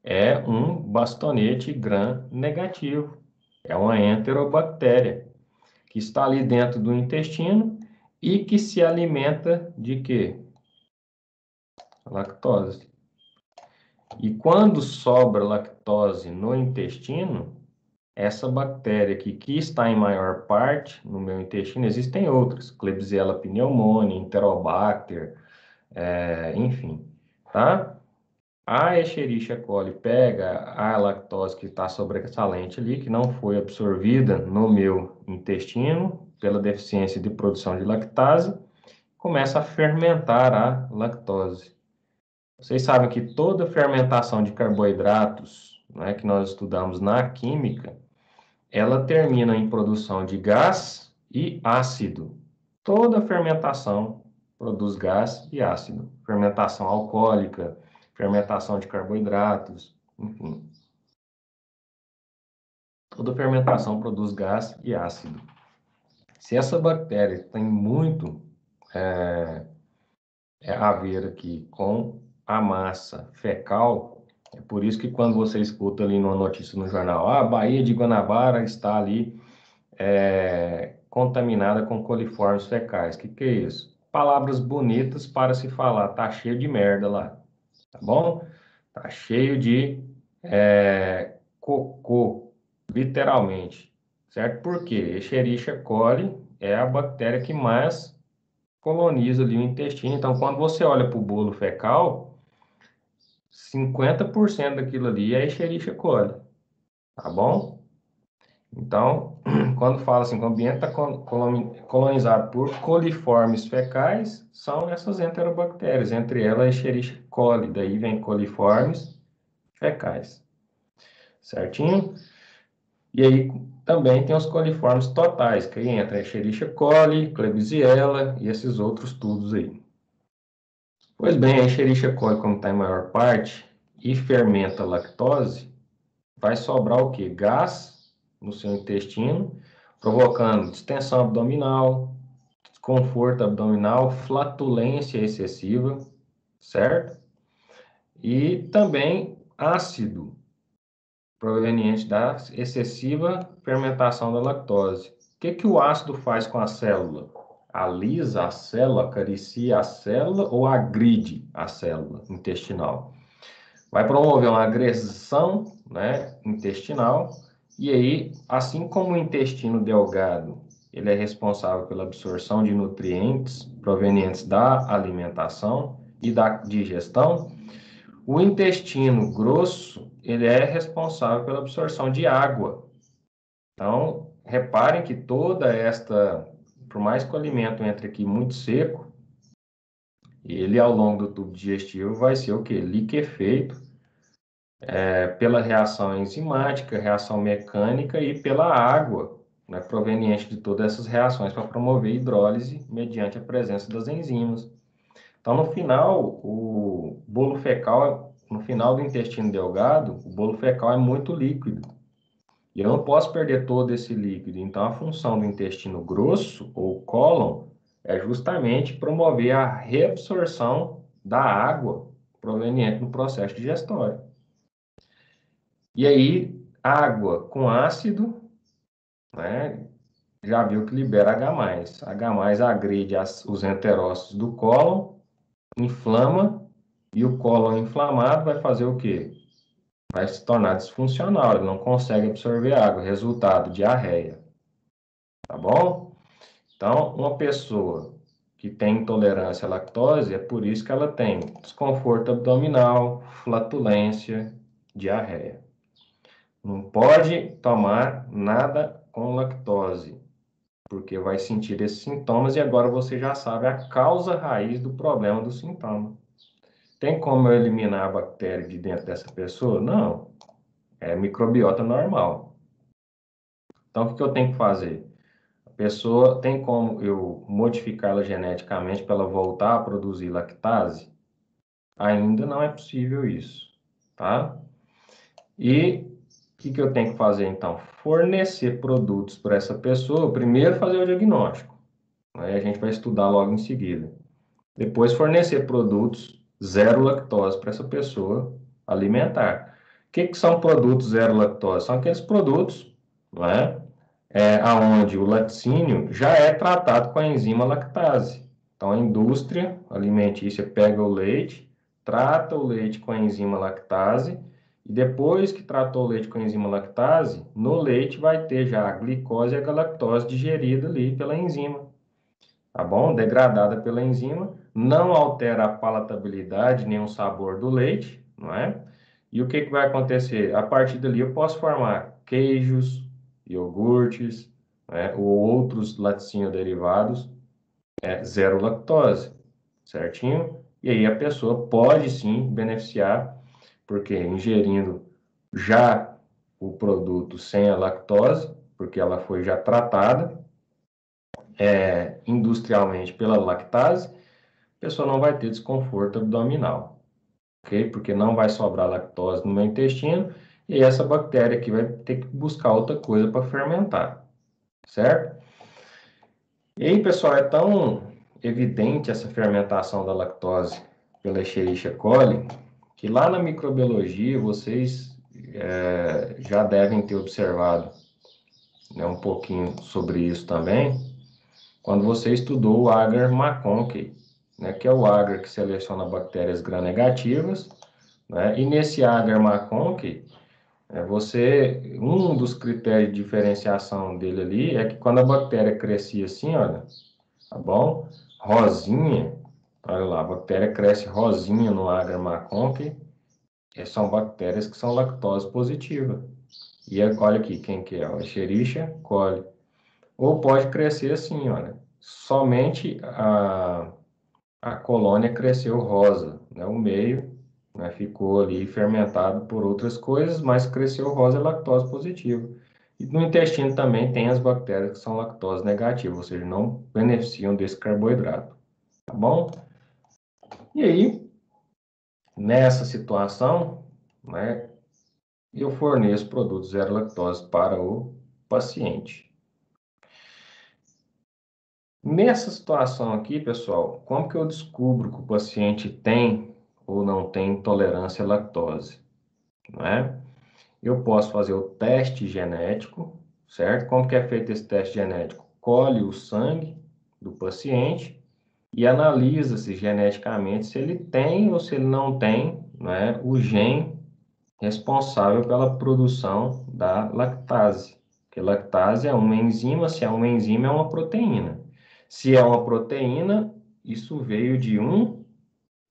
S1: É um bastonete gram negativo. É uma enterobactéria que está ali dentro do intestino e que se alimenta de quê? Lactose. E quando sobra lactose no intestino, essa bactéria aqui, que está em maior parte no meu intestino, existem outras, Klebsiella pneumoniae, Enterobacter, enfim, tá? A Escherichia coli pega a lactose que está sobressalente ali, que não foi absorvida no meu intestino pela deficiência de produção de lactase, começa a fermentar a lactose. Vocês sabem que toda fermentação de carboidratos, né, que nós estudamos na química, ela termina em produção de gás e ácido. Toda fermentação produz gás e ácido. Fermentação alcoólica, fermentação de carboidratos, enfim. Toda fermentação produz gás e ácido. Se essa bactéria tem muito a ver aqui com a massa fecal, É por isso que quando você escuta ali numa notícia no jornal, a Baía de Guanabara está ali contaminada com coliformes fecais. O que é isso? Palavras bonitas para se falar, tá cheio de merda lá, tá bom? Tá cheio de cocô, literalmente, certo? Por quê? Escherichia coli é a bactéria que mais coloniza ali o intestino. Então, quando você olha para o bolo fecal, 50% daquilo ali é Escherichia coli, tá bom? Então, quando fala assim que o ambiente está colonizado por coliformes fecais, são essas enterobactérias, entre elas a Escherichia coli, daí vem coliformes fecais, certinho? E aí também tem os coliformes totais, que aí entra a Escherichia coli, Klebsiella e esses outros tudos aí. Pois bem, a Escherichia coli, como está em maior parte, e fermenta a lactose, vai sobrar o quê? Gás no seu intestino, provocando distensão abdominal, desconforto abdominal, flatulência excessiva, certo? E também ácido, proveniente da excessiva fermentação da lactose. O que o ácido faz com a célula? Alisa a célula, acaricia a célula ou agride a célula intestinal? Vai promover uma agressão, né, intestinal, e aí, assim como o intestino delgado, ele é responsável pela absorção de nutrientes provenientes da alimentação e da digestão, o intestino grosso, ele é responsável pela absorção de água. Então, reparem que toda esta, por mais que o alimento entre aqui muito seco, ele ao longo do tubo digestivo vai ser o quê? Liquefeito pela reação enzimática, reação mecânica e pela água, né, proveniente de todas essas reações para promover hidrólise mediante a presença das enzimas. Então, no final, o bolo fecal, no final do intestino delgado, o bolo fecal é muito líquido. E eu não posso perder todo esse líquido. Então, a função do intestino grosso, ou cólon, é justamente promover a reabsorção da água proveniente do processo digestório. E aí, água com ácido, né, já viu que libera H+. H+ agride os enterócitos do cólon, inflama, e o cólon inflamado vai fazer o quê? Vai se tornar disfuncional, ele não consegue absorver água, resultado, diarreia. Tá bom? Então, uma pessoa que tem intolerância à lactose, é por isso que ela tem desconforto abdominal, flatulência, diarreia. Não pode tomar nada com lactose, porque vai sentir esses sintomas e agora você já sabe a causa raiz do problema do sintoma. Tem como eu eliminar a bactéria de dentro dessa pessoa? Não. É microbiota normal. Então, o que eu tenho que fazer? A pessoa tem como eu modificá-la geneticamente para ela voltar a produzir lactase? Ainda não é possível isso, tá? E o que eu tenho que fazer, então? Fornecer produtos para essa pessoa. Primeiro, fazer o diagnóstico. Aí a gente vai estudar logo em seguida. Depois, fornecer produtos zero lactose para essa pessoa alimentar. O que são produtos zero lactose? São aqueles produtos, não é? Onde o laticínio já é tratado com a enzima lactase. Então, a indústria alimentícia pega o leite, trata o leite com a enzima lactase, e depois que tratou o leite com a enzima lactase, no leite vai ter já a glicose e a galactose digerida ali pela enzima, tá bom? Degradada pela enzima, não altera a palatabilidade nem o sabor do leite, não é? E o que vai acontecer? A partir dali eu posso formar queijos, iogurtes, né, ou outros laticínio derivados, zero lactose, certinho? E aí a pessoa pode sim beneficiar, porque ingerindo já o produto sem a lactose, porque ela foi já tratada industrialmente pela lactase, a pessoa não vai ter desconforto abdominal, ok? Porque não vai sobrar lactose no meu intestino e essa bactéria aqui vai ter que buscar outra coisa para fermentar, certo? E aí, pessoal, é tão evidente essa fermentação da lactose pela Escherichia coli que lá na microbiologia vocês já devem ter observado, né, um pouquinho sobre isso também, quando você estudou o agar McConkey, né, que é o agar que seleciona bactérias gram-negativas, né, e nesse agar McConkey, um dos critérios de diferenciação dele ali é que quando a bactéria crescia assim, olha, tá bom? Rosinha, olha lá, a bactéria cresce rosinha no agar McConkey, são bactérias que são lactose positiva. E olha aqui, quem que é? O Escherichia coli. Ou pode crescer assim, olha, somente a colônia cresceu rosa, né? O meio, né, ficou ali fermentado por outras coisas, mas cresceu rosa é lactose positiva. E no intestino também tem as bactérias que são lactose negativas, ou seja, não beneficiam desse carboidrato, tá bom? E aí, nessa situação, né, eu forneço produtos zero lactose para o paciente. Nessa situação aqui, pessoal, como que eu descubro que o paciente tem ou não tem intolerância à lactose, não é? Eu posso fazer o teste genético, certo? Como que é feito esse teste genético? Colhe o sangue do paciente e analisa-se geneticamente se ele tem ou se ele não tem, né, o gene responsável pela produção da lactase. Porque lactase é uma enzima, se é uma enzima, é uma proteína. Se é uma proteína, isso veio de um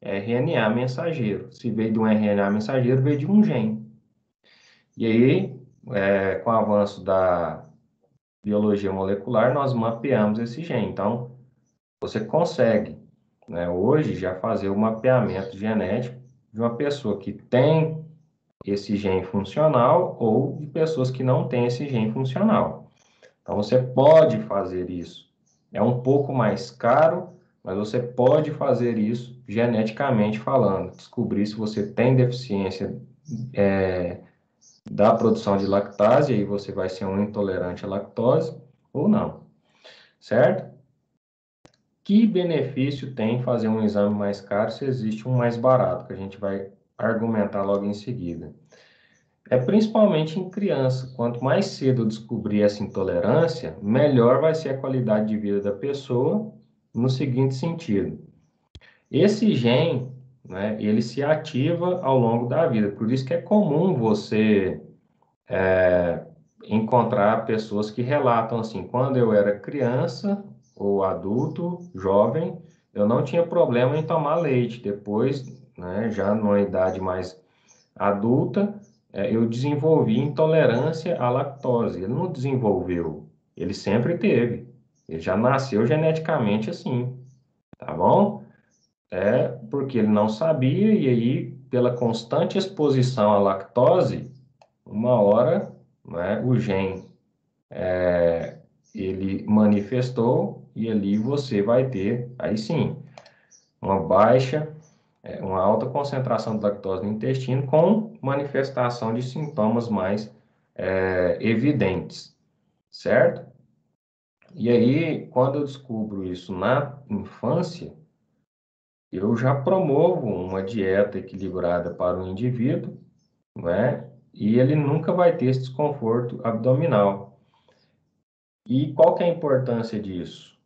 S1: RNA mensageiro. Se veio de um RNA mensageiro, veio de um gene. E aí, com o avanço da biologia molecular, nós mapeamos esse gene. Então, você consegue, né, hoje já fazer o mapeamento genético de uma pessoa que tem esse gene funcional ou de pessoas que não têm esse gene funcional. Então, você pode fazer isso. É um pouco mais caro, mas você pode fazer isso geneticamente falando. Descobrir se você tem deficiência da produção de lactase, aí você vai ser um intolerante à lactose ou não, certo? Que benefício tem fazer um exame mais caro se existe um mais barato, que a gente vai argumentar logo em seguida. É principalmente em criança. Quanto mais cedo eu descobrir essa intolerância, melhor vai ser a qualidade de vida da pessoa, no seguinte sentido. Esse gene, né, ele se ativa ao longo da vida. Por isso que é comum você encontrar pessoas que relatam assim, quando eu era criança ou adulto, jovem, eu não tinha problema em tomar leite. Depois, né, já numa idade mais adulta, eu desenvolvi intolerância à lactose. Ele não desenvolveu, ele sempre teve. Ele já nasceu geneticamente assim, tá bom? É porque ele não sabia e aí, pela constante exposição à lactose, uma hora, né, o gene ele manifestou e ali você vai ter, aí sim, uma uma alta concentração de lactose no intestino com manifestação de sintomas mais evidentes, certo? E aí, quando eu descubro isso na infância, eu já promovo uma dieta equilibrada para o indivíduo, né? E ele nunca vai ter esse desconforto abdominal. E qual que é a importância disso?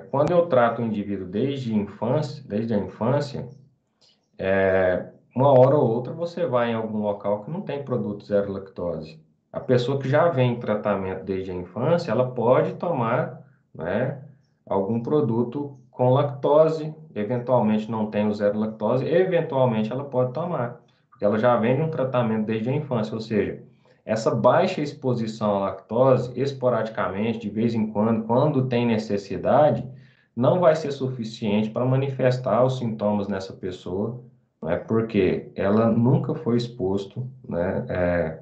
S1: Quando eu trato o indivíduo desde a infância, uma hora ou outra você vai em algum local que não tem produto zero lactose. A pessoa que já vem em tratamento desde a infância, ela pode tomar, né, algum produto com lactose, eventualmente não tem o zero lactose, eventualmente ela pode tomar, porque ela já vem de um tratamento desde a infância, ou seja, essa baixa exposição à lactose, esporadicamente, de vez em quando tem necessidade, não vai ser suficiente para manifestar os sintomas nessa pessoa, né, porque ela nunca foi exposto, né,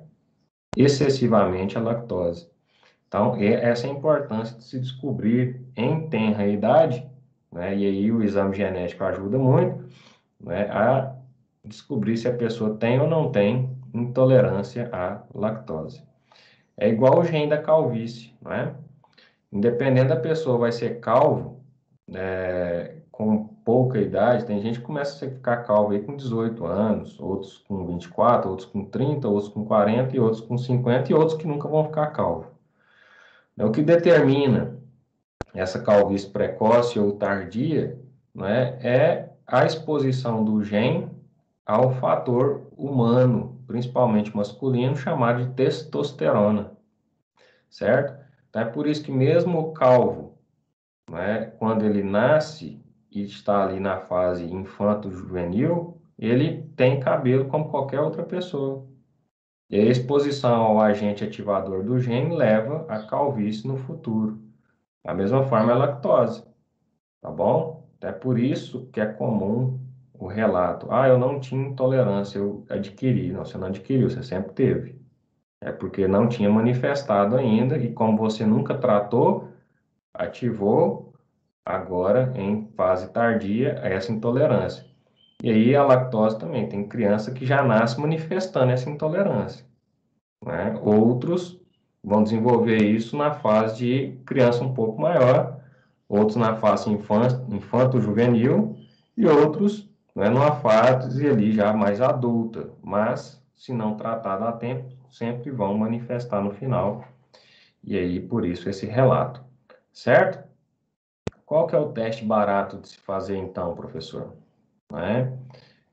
S1: excessivamente à lactose. Então, essa é a importância de se descobrir em tenra idade, né, e aí o exame genético ajuda muito, né, a descobrir se a pessoa tem ou não tem intolerância à lactose. É igual o gene da calvície, né? Independente da pessoa vai ser calvo, com pouca a idade, tem gente que começa a ficar calvo aí com 18 anos, outros com 24, outros com 30, outros com 40 e outros com 50 e outros que nunca vão ficar calvo. O que determina essa calvície precoce ou tardia, né, é a exposição do gene ao fator humano, principalmente masculino, chamado de testosterona, certo? Então é por isso que mesmo o calvo, né, quando ele nasce e está ali na fase infanto-juvenil, ele tem cabelo como qualquer outra pessoa. E a exposição ao agente ativador do gene leva à calvície no futuro. Da mesma forma, a lactose, tá bom? É por isso que é comum o relato. Ah, eu não tinha intolerância, eu adquiri. Não, você não adquiriu, você sempre teve. É porque não tinha manifestado ainda e como você nunca tratou, ativou agora em fase tardia essa intolerância. E aí a lactose também, tem criança que já nasce manifestando essa intolerância, né? Outros vão desenvolver isso na fase de criança um pouco maior, outros na fase infanto-juvenil e outros, né, numa fase ali já mais adulta, mas se não tratado a tempo, sempre vão manifestar no final. E aí, por isso, esse relato, certo? Qual que é o teste barato de se fazer então, professor? Né?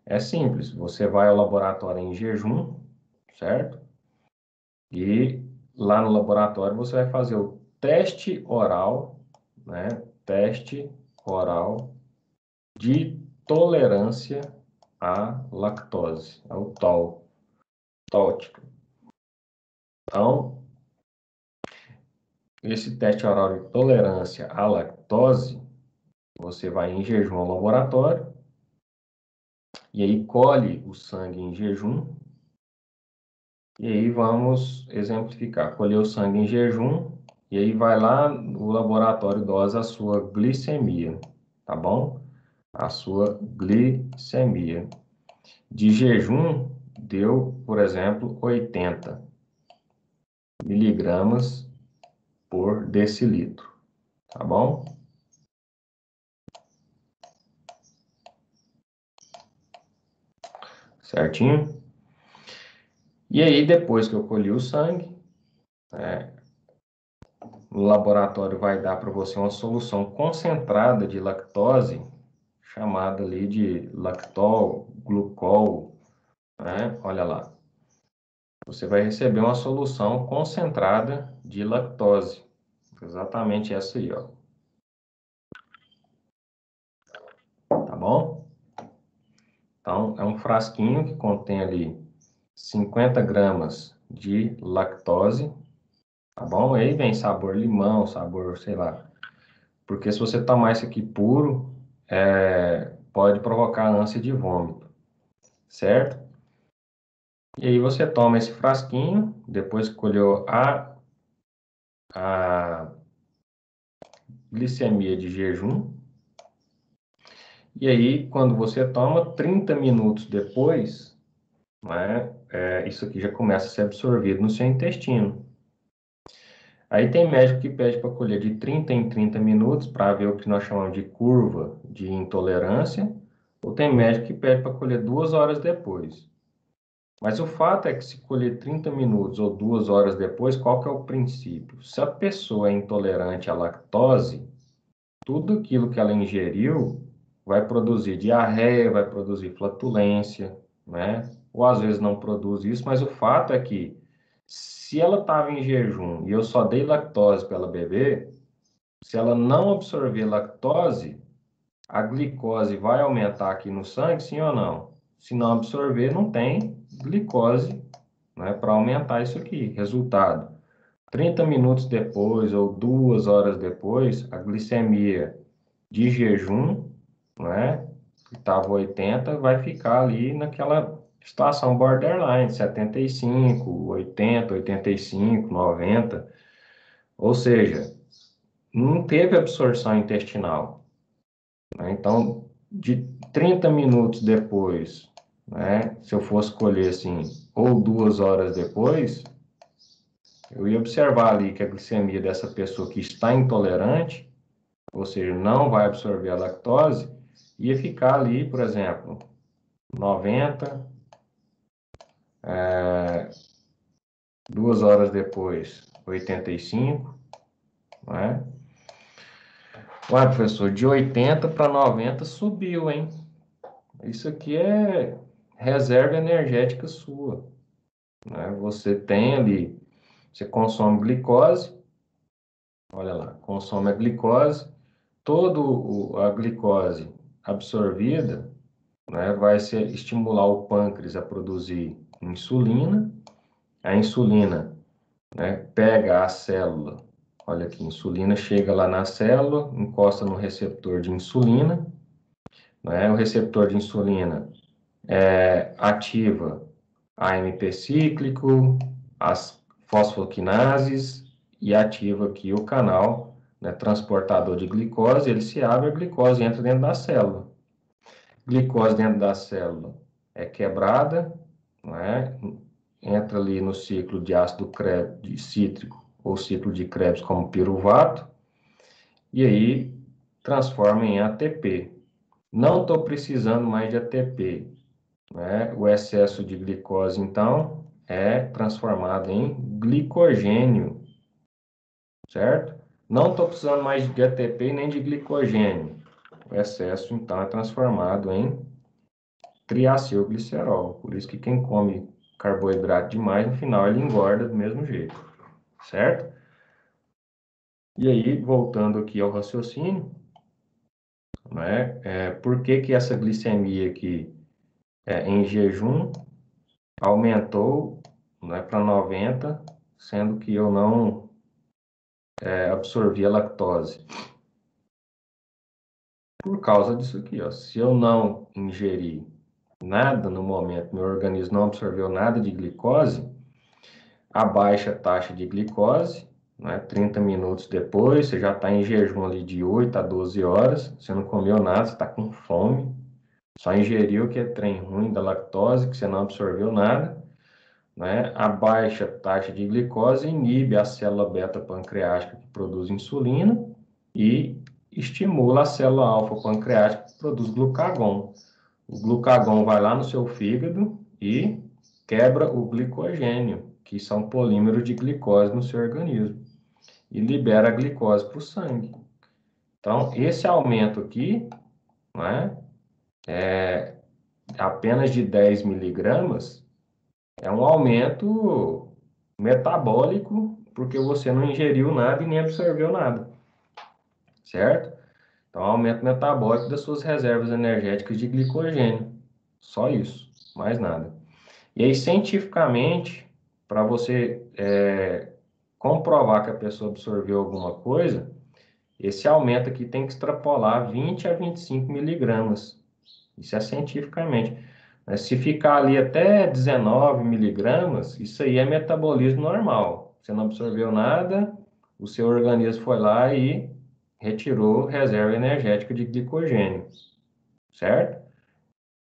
S1: É simples, você vai ao laboratório em jejum, certo? E lá no laboratório você vai fazer o teste oral, né? Teste oral de tolerância à lactose, ao TOLT. Então, esse teste oral de tolerância à lactose, você vai em jejum ao laboratório e aí colhe o sangue em jejum. E aí vamos exemplificar. Colher o sangue em jejum e aí vai lá no laboratório dosa a sua glicemia, tá bom? A sua glicemia. De jejum deu, por exemplo, 80 miligramas por decilitro, tá bom? Certinho? E aí, depois que eu colhi o sangue, o laboratório vai dar para você uma solução concentrada de lactose, chamada ali de lactol, glucol, né? Olha lá. Você vai receber uma solução concentrada de lactose. Exatamente essa aí, ó. Tá bom? Então, é um frasquinho que contém ali 50 gramas de lactose, tá bom? Aí vem sabor limão, sabor, sei lá. Porque se você tomar isso aqui puro, pode provocar ânsia de vômito, certo? E aí você toma esse frasquinho, depois que colheu a glicemia de jejum, e aí quando você toma, 30 minutos depois, né, isso aqui já começa a ser absorvido no seu intestino. Aí tem médico que pede para colher de 30 em 30 minutos para ver o que nós chamamos de curva de intolerância, ou tem médico que pede para colher 2 horas depois. Mas o fato é que se colher 30 minutos ou 2 horas depois, qual que é o princípio? Se a pessoa é intolerante à lactose, tudo aquilo que ela ingeriu vai produzir diarreia, vai produzir flatulência, né? Ou às vezes não produz isso, mas o fato é que se ela estava em jejum e eu só dei lactose para ela beber, se ela não absorver lactose, a glicose vai aumentar aqui no sangue, sim ou não? Se não absorver, não tem glicose, né, para aumentar isso aqui. Resultado: 30 minutos depois ou 2 horas depois, a glicemia de jejum, né, que estava 80, vai ficar ali naquela situação borderline, 75, 80, 85, 90. Ou seja, não teve absorção intestinal, né? Então, de 30 minutos depois, né, se eu fosse colher assim, ou 2 horas depois, eu ia observar ali que a glicemia dessa pessoa que está intolerante, ou seja, não vai absorver a lactose, ia ficar ali, por exemplo, 90, 2 horas depois, 85, não é? Ué, professor, de 80 para 90 subiu, hein? Isso aqui é reserva energética sua, né? Você tem ali, você consome glicose, olha lá, consome a glicose, a glicose absorvida, né, vai estimular o pâncreas a produzir insulina. A insulina, né, pega a célula, olha aqui, insulina chega lá na célula, encosta no receptor de insulina, né, o receptor de insulina ativa AMP cíclico, as fosfoquinases e ativa aqui o canal, né, transportador de glicose, ele se abre, a glicose entra dentro da célula. Glicose dentro da célula é quebrada, né, entra ali no ciclo de ácido cítrico ou ciclo de Krebs como piruvato, e aí transforma em ATP. Não estou precisando mais de ATP, né? O excesso de glicose, então, é transformado em glicogênio, certo? Não estou precisando mais de ATP nem de glicogênio. O excesso, então, é transformado em triacilglicerol. Por isso que quem come carboidrato demais, no final ele engorda do mesmo jeito, certo? E aí, voltando aqui ao raciocínio, né? Por que que essa glicemia aqui em jejum aumentou, né, para 90, sendo que eu não absorvi a lactose? Por causa disso aqui, ó. Se eu não ingerir nada no momento, meu organismo não absorveu nada de glicose, a baixa taxa de glicose, né, 30 minutos depois, você já está em jejum ali de 8 a 12 horas, você não comeu nada, você está com fome, só ingeriu que é trem ruim da lactose, que você não absorveu nada, né? A baixa taxa de glicose inibe a célula beta-pancreática que produz insulina e estimula a célula alfa-pancreática que produz glucagon. O glucagon vai lá no seu fígado e quebra o glicogênio, que são polímeros de glicose no seu organismo, e libera a glicose para o sangue. Então, esse aumento aqui, né, apenas de 10 miligramas, é um aumento metabólico, porque você não ingeriu nada e nem absorveu nada, certo? Então, aumento metabólico das suas reservas energéticas de glicogênio. Só isso, mais nada. E aí, cientificamente, para você comprovar que a pessoa absorveu alguma coisa, esse aumento aqui tem que extrapolar 20 a 25 miligramas. Isso é cientificamente. Mas se ficar ali até 19 miligramas, isso aí é metabolismo normal. Você não absorveu nada, o seu organismo foi lá e retirou reserva energética de glicogênio, certo?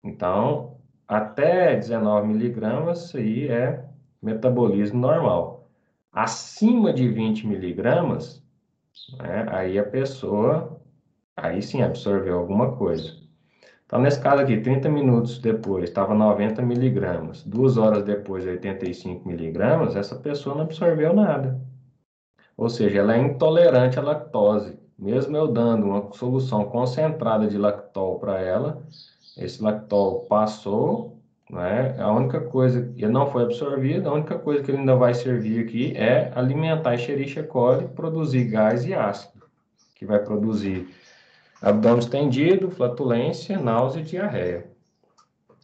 S1: Então, até 19 miligramas, isso aí é metabolismo normal. Acima de 20 miligramas, né, aí a pessoa, aí sim absorveu alguma coisa. Então, nesse caso aqui, 30 minutos depois, estava 90 miligramas. 2 horas depois, 85 miligramas, essa pessoa não absorveu nada. Ou seja, ela é intolerante à lactose. Mesmo eu dando uma solução concentrada de lactol para ela, esse lactol passou, né? A única coisa, ele não foi absorvido, a única coisa que ele ainda vai servir aqui é alimentar a Escherichia coli, produzir gás e ácido, que vai produzir abdômen estendido, flatulência, náusea e diarreia,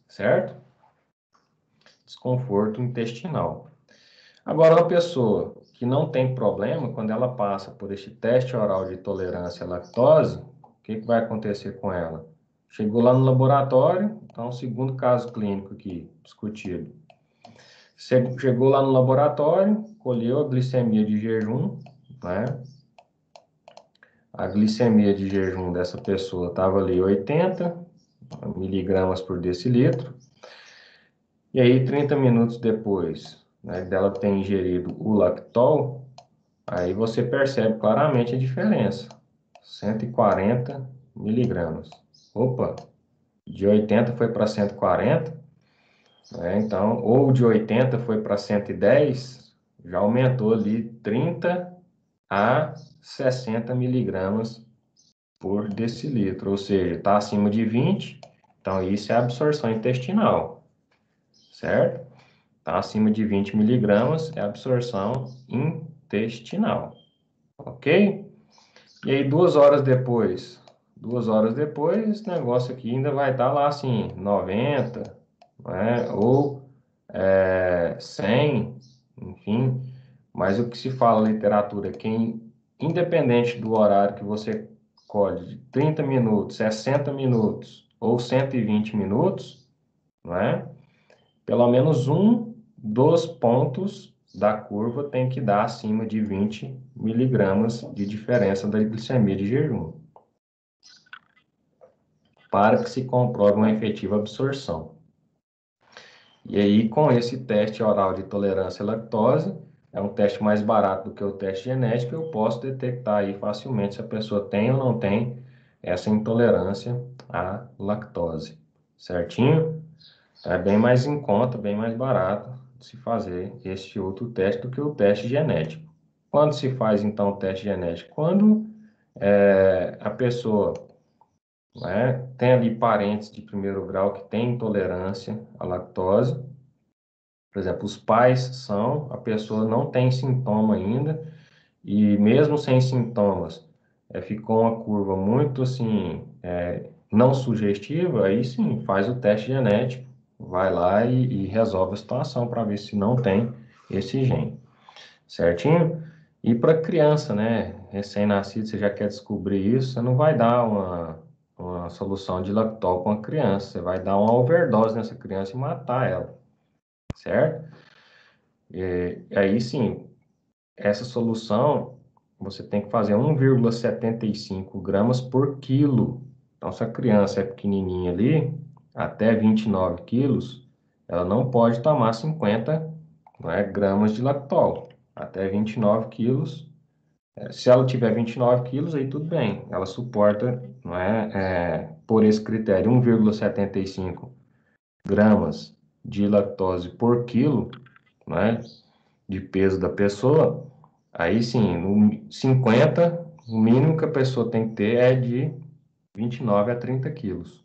S1: certo? Desconforto intestinal. Agora, uma pessoa que não tem problema, quando ela passa por este teste oral de tolerância à lactose, o que vai acontecer com ela? Chegou lá no laboratório, então, segundo caso clínico aqui discutido. Chegou lá no laboratório, colheu a glicemia de jejum, né? A glicemia de jejum dessa pessoa estava ali 80 miligramas por decilitro. E aí, 30 minutos depois, né, dela ter ingerido o Lactol, aí você percebe claramente a diferença. 140 miligramas. Opa, de 80 foi para 140, né? Então, ou de 80 foi para 110, já aumentou ali 30 a 60 miligramas por decilitro, ou seja, está acima de 20, então isso é absorção intestinal, certo? Está acima de 20 miligramas é absorção intestinal, ok? E aí, 2 horas depois, esse negócio aqui ainda vai estar lá assim, 90, né? Ou 100, enfim. Mas o que se fala na literatura é que, independente do horário que você colhe, de 30 minutos, 60 minutos ou 120 minutos, não é? Pelo menos um dos pontos da curva tem que dar acima de 20 miligramas de diferença da glicemia de jejum, para que se comprove uma efetiva absorção. E aí, com esse teste oral de tolerância à lactose, é um teste mais barato do que o teste genético, eu posso detectar aí facilmente se a pessoa tem ou não tem essa intolerância à lactose. Certinho? É bem mais em conta, bem mais barato de se fazer este outro teste do que o teste genético. Quando se faz, então, o teste genético? Quando a pessoa, né, tem ali parentes de primeiro grau que têm intolerância à lactose. Por exemplo, os pais são, a pessoa não tem sintoma ainda, e mesmo sem sintomas, ficou uma curva muito assim, não sugestiva, aí sim, faz o teste genético, vai lá e resolve a situação para ver se não tem esse gene, certinho? E para criança, né, recém-nascido, você já quer descobrir isso, você não vai dar uma solução de lactol com a criança, você vai dar uma overdose nessa criança e matar ela, certo? Aí sim, essa solução você tem que fazer 1,75 gramas por quilo. Então, se a criança é pequenininha ali, até 29 quilos, ela não pode tomar 50, gramas de lactol. Até 29 quilos. Se ela tiver 29 quilos, aí tudo bem. Ela suporta, por esse critério, 1,75 gramas de lactose por quilo, né, de peso da pessoa. Aí sim, no 50, o mínimo que a pessoa tem que ter é de 29 a 30 quilos,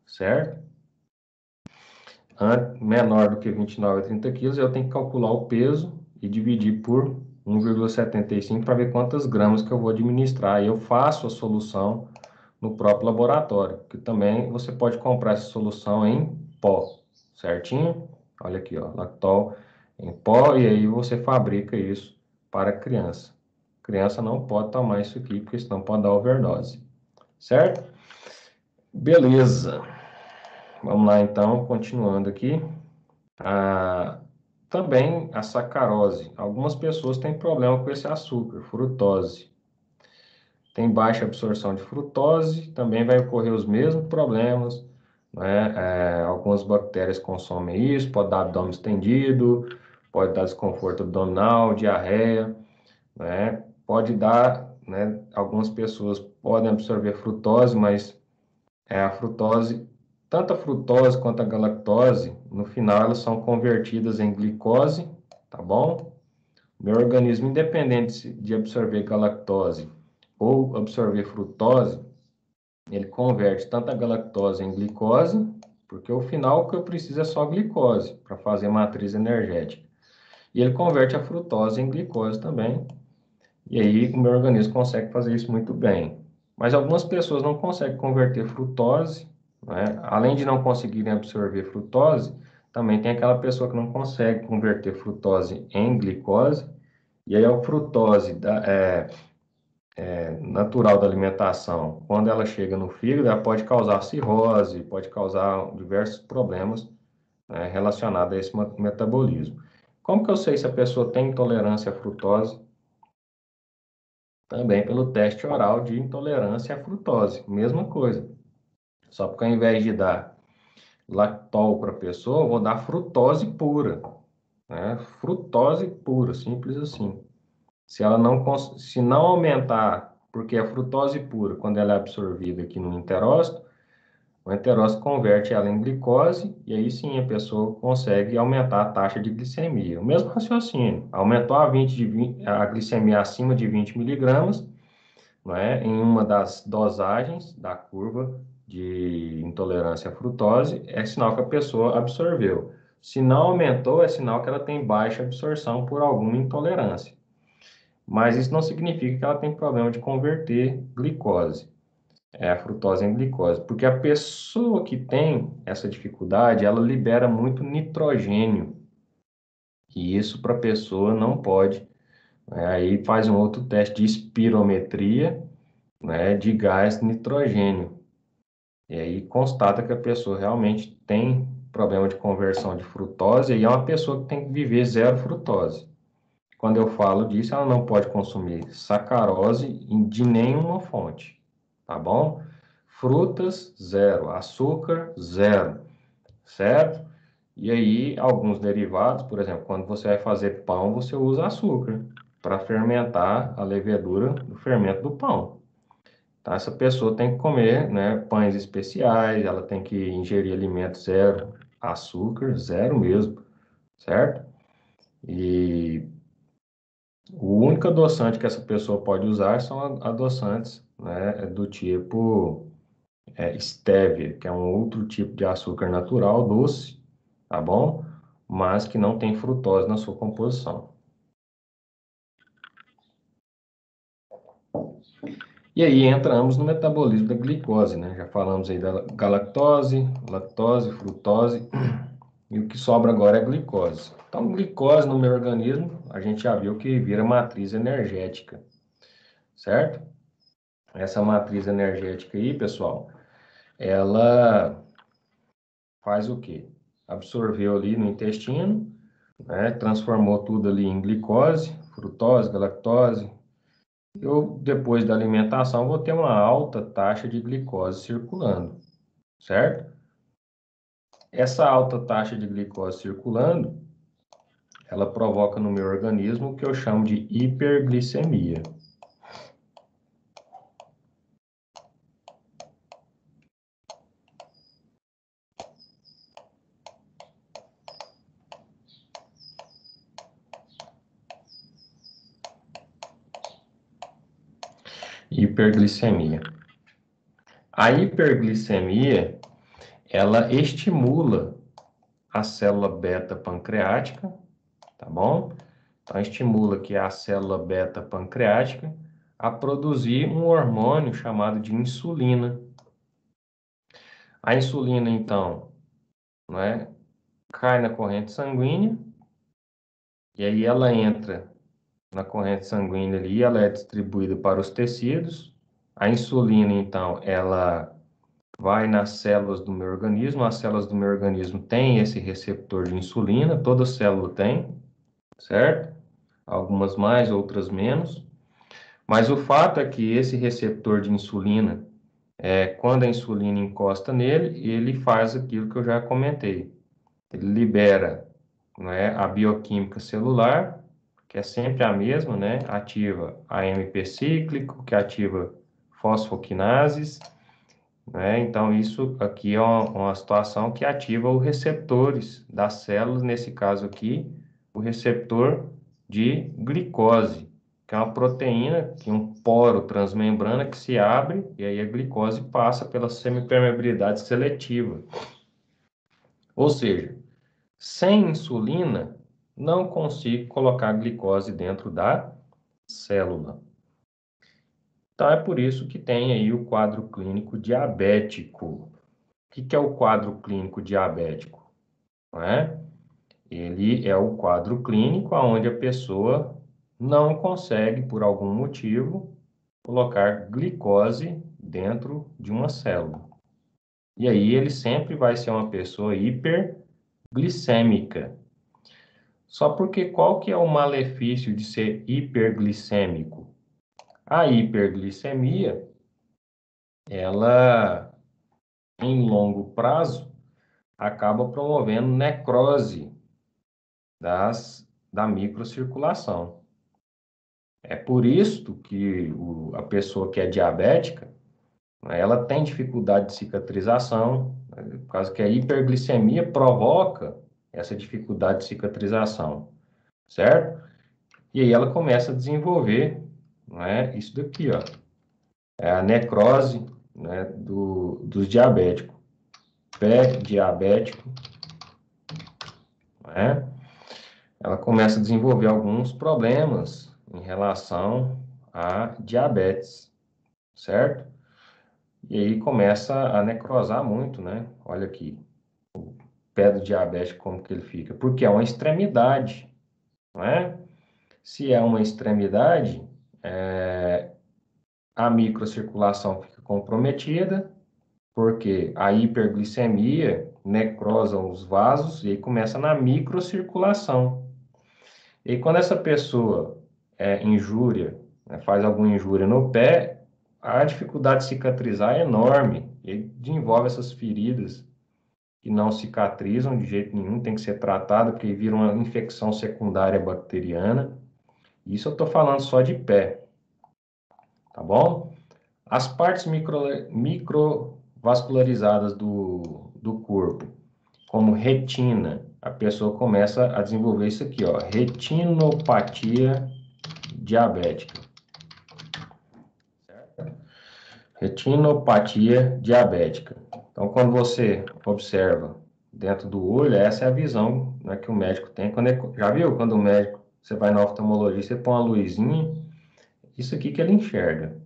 S1: certo? Menor do que 29 a 30 quilos, eu tenho que calcular o peso e dividir por 1,75 para ver quantas gramas que eu vou administrar. Aí eu faço a solução no próprio laboratório, que também você pode comprar essa solução em pó, certinho? Olha aqui, ó, lactol em pó, e aí você fabrica isso para criança. Criança não pode tomar isso aqui, porque senão pode dar overdose, certo? Beleza. Vamos lá então, continuando aqui. Também a sacarose. Algumas pessoas têm problema com esse açúcar, frutose. Tem baixa absorção de frutose, também vai ocorrer os mesmos problemas, né? Algumas bactérias consomem isso, pode dar abdômen estendido, pode dar desconforto abdominal, diarreia, né? Pode dar, né? Algumas pessoas podem absorver frutose, mas a frutose, tanto a frutose quanto a galactose, no final elas são convertidas em glicose, tá bom? Meu organismo, independente de absorver galactose ou absorver frutose, ele converte tanto a galactose em glicose, porque o final que eu preciso é só glicose para fazer a matriz energética. E ele converte a frutose em glicose também. E aí o meu organismo consegue fazer isso muito bem. Mas algumas pessoas não conseguem converter frutose, né? Além de não conseguirem absorver frutose, também tem aquela pessoa que não consegue converter frutose em glicose. E aí a frutose natural da alimentação, quando ela chega no fígado, ela pode causar cirrose, pode causar diversos problemas, relacionados a esse metabolismo. Como que eu sei se a pessoa tem intolerância à frutose? Também pelo teste oral de intolerância à frutose, mesma coisa. Só porque ao invés de dar lactol para a pessoa, eu vou dar frutose pura, né? Frutose pura, simples assim. Se não aumentar, porque a frutose pura, quando ela é absorvida aqui no enterócito, O enterose converte ela em glicose e aí sim a pessoa consegue aumentar a taxa de glicemia. O mesmo raciocínio, aumentou a glicemia acima de 20 miligramas, não é, em uma das dosagens da curva de intolerância à frutose, é sinal que a pessoa absorveu. Se não aumentou, é sinal que ela tem baixa absorção por alguma intolerância. Mas isso não significa que ela tem problema de converter glicose, a frutose em glicose, porque a pessoa que tem essa dificuldade, ela libera muito nitrogênio, e isso para a pessoa não pode, né? Aí faz um outro teste de espirometria, né, de gás nitrogênio, e aí constata que a pessoa realmente tem problema de conversão de frutose, e é uma pessoa que tem que viver zero frutose. Quando eu falo disso, ela não pode consumir sacarose de nenhuma fonte, tá bom? Frutas, zero. Açúcar, zero, certo? E aí, alguns derivados, por exemplo, quando você vai fazer pão, você usa açúcar para fermentar a levedura do fermento do pão. Tá? Essa pessoa tem que comer, né, pães especiais, ela tem que ingerir alimentos zero açúcar, zero mesmo, certo? E o único adoçante que essa pessoa pode usar são adoçantes, né, do tipo stevia, que é um outro tipo de açúcar natural, doce, tá bom? Mas que não tem frutose na sua composição. E aí entramos no metabolismo da glicose, né? Já falamos aí da galactose, lactose, frutose, e o que sobra agora é a glicose. Então, glicose no meu organismo, a gente já viu que vira matriz energética, certo? Essa matriz energética aí, pessoal, ela faz o quê? Absorveu ali no intestino, né? Transformou tudo ali em glicose, frutose, galactose. Eu, depois da alimentação, vou ter uma alta taxa de glicose circulando, certo? Essa alta taxa de glicose circulando, ela provoca no meu organismo o que eu chamo de hiperglicemia. Hiperglicemia. A hiperglicemia, ela estimula a célula beta pancreática, tá bom? Então, estimula que a célula beta pancreática a produzir um hormônio chamado de insulina. A insulina, então, né, cai na corrente sanguínea, e aí ela entra na corrente sanguínea ali, ela é distribuída para os tecidos. A insulina, então, ela vai nas células do meu organismo, as células do meu organismo têm esse receptor de insulina, toda célula tem, certo? Algumas mais, outras menos. Mas o fato é que esse receptor de insulina, quando a insulina encosta nele, ele faz aquilo que eu já comentei. Ele libera, né, a bioquímica celular, que é sempre a mesma, né? Ativa AMP cíclico, que ativa fosfoquinases, né? Então, isso aqui é uma situação que ativa os receptores das células, nesse caso aqui, o receptor de glicose, que é uma proteína, que é um poro transmembrana que se abre e aí a glicose passa pela semipermeabilidade seletiva. Ou seja, sem insulina, não consigo colocar glicose dentro da célula. Então, é por isso que tem aí o quadro clínico diabético. O que é o quadro clínico diabético? Não é? Ele é o quadro clínico onde a pessoa não consegue, por algum motivo, colocar glicose dentro de uma célula. E aí ele sempre vai ser uma pessoa hiperglicêmica. Só porque qual que é o malefício de ser hiperglicêmico? A hiperglicemia, ela, em longo prazo, acaba promovendo necrose da microcirculação. É por isso que a pessoa que é diabética, ela tem dificuldade de cicatrização, por causa que a hiperglicemia provoca essa dificuldade de cicatrização, certo? E aí ela começa a desenvolver, né, isso daqui, ó, é a necrose, né, dos diabéticos, pé diabético, né? Ela começa a desenvolver alguns problemas em relação a diabetes, certo? E aí começa a necrosar muito, né? Olha aqui, pé do diabético, como que ele fica? Porque é uma extremidade, não é? Se é uma extremidade, a microcirculação fica comprometida, porque a hiperglicemia necrosa os vasos e aí começa na microcirculação. E quando essa pessoa injúria, né, faz alguma injúria no pé, a dificuldade de cicatrizar é enorme. E desenvolve essas feridas que não cicatrizam de jeito nenhum, tem que ser tratada, porque vira uma infecção secundária bacteriana. Isso eu estou falando só de pé, tá bom? As partes microvascularizadas do corpo, como retina, a pessoa começa a desenvolver isso aqui, ó, retinopatia diabética. Certo? Retinopatia diabética. Então, quando você observa dentro do olho, essa é a visão, né, que o médico tem. Já viu quando o médico, você vai no oftalmologista, você põe uma luzinha, isso aqui que ele enxerga,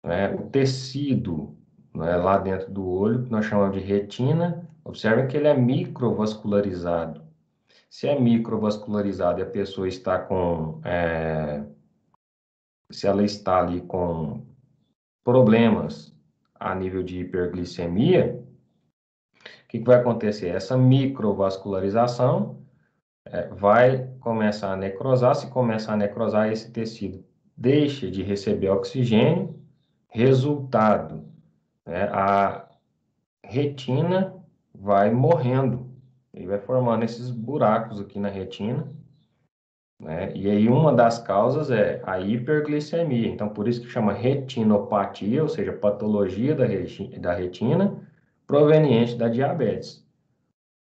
S1: né? O tecido, né, lá dentro do olho, que nós chamamos de retina, observa que ele é microvascularizado. Se é microvascularizado e a pessoa está se ela está ali com problemas a nível de hiperglicemia, o que vai acontecer? Essa microvascularização vai começar a necrosar. Se começar a necrosar, esse tecido deixa de receber oxigênio, resultado, né, a retina vai morrendo, e vai formando esses buracos aqui na retina, né? E aí uma das causas é a hiperglicemia. Então, por isso que chama retinopatia, ou seja, patologia da retina, proveniente da diabetes,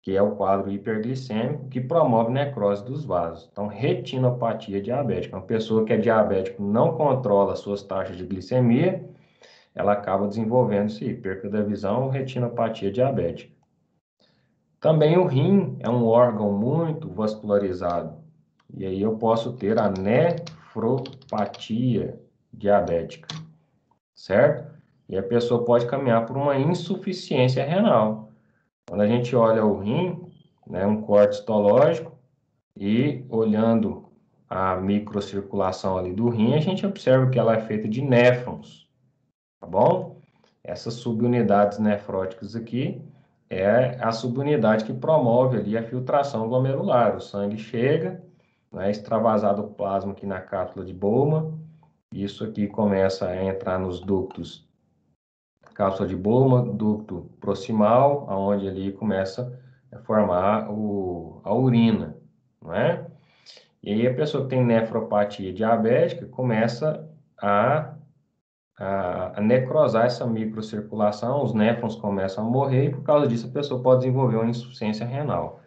S1: que é o quadro hiperglicêmico que promove necrose dos vasos. Então, retinopatia diabética. Uma pessoa que é diabético não controla suas taxas de glicemia, ela acaba desenvolvendo isso aí, perca da visão, retinopatia diabética. Também o rim é um órgão muito vascularizado. E aí eu posso ter a nefropatia diabética, certo? E a pessoa pode caminhar por uma insuficiência renal. Quando a gente olha o rim, né, um corte histológico, e olhando a microcirculação ali do rim, a gente observa que ela é feita de néfrons, tá bom? Essas subunidades nefróticas aqui é a subunidade que promove ali a filtração glomerular. O sangue chega, né, extravasado o plasma aqui na cápsula de Bowman. Isso aqui começa a entrar nos ductos, cápsula de Bowman, ducto proximal, aonde ali começa a formar a urina, não é? E aí a pessoa que tem nefropatia diabética começa a necrosar essa microcirculação, os néfrons começam a morrer e por causa disso a pessoa pode desenvolver uma insuficiência renal.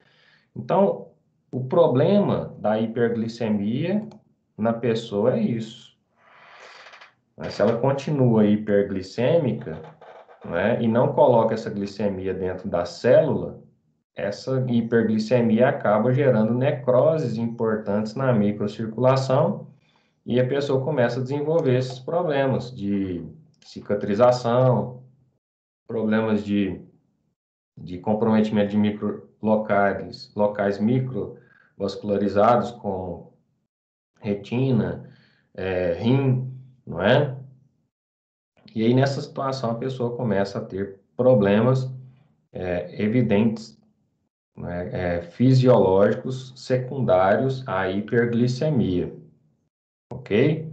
S1: Então, o problema da hiperglicemia na pessoa é isso. Mas se ela continua hiperglicêmica, né, e não coloca essa glicemia dentro da célula, essa hiperglicemia acaba gerando necroses importantes na microcirculação e a pessoa começa a desenvolver esses problemas de cicatrização, problemas de comprometimento de locais microvascularizados, como retina, rim, não é? E aí, nessa situação, a pessoa começa a ter problemas evidentes, né, fisiológicos secundários à hiperglicemia, ok?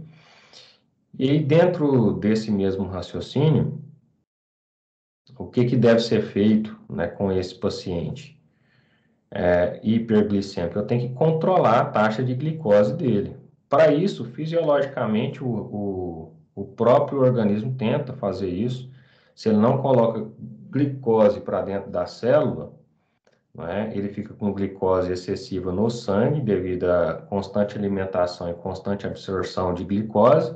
S1: E aí, dentro desse mesmo raciocínio, o que deve ser feito, né, com esse paciente hiperglicêmico? Eu tenho que controlar a taxa de glicose dele. Para isso, fisiologicamente, o próprio organismo tenta fazer isso, se ele não coloca glicose para dentro da célula, né, ele fica com glicose excessiva no sangue devido à constante alimentação e constante absorção de glicose.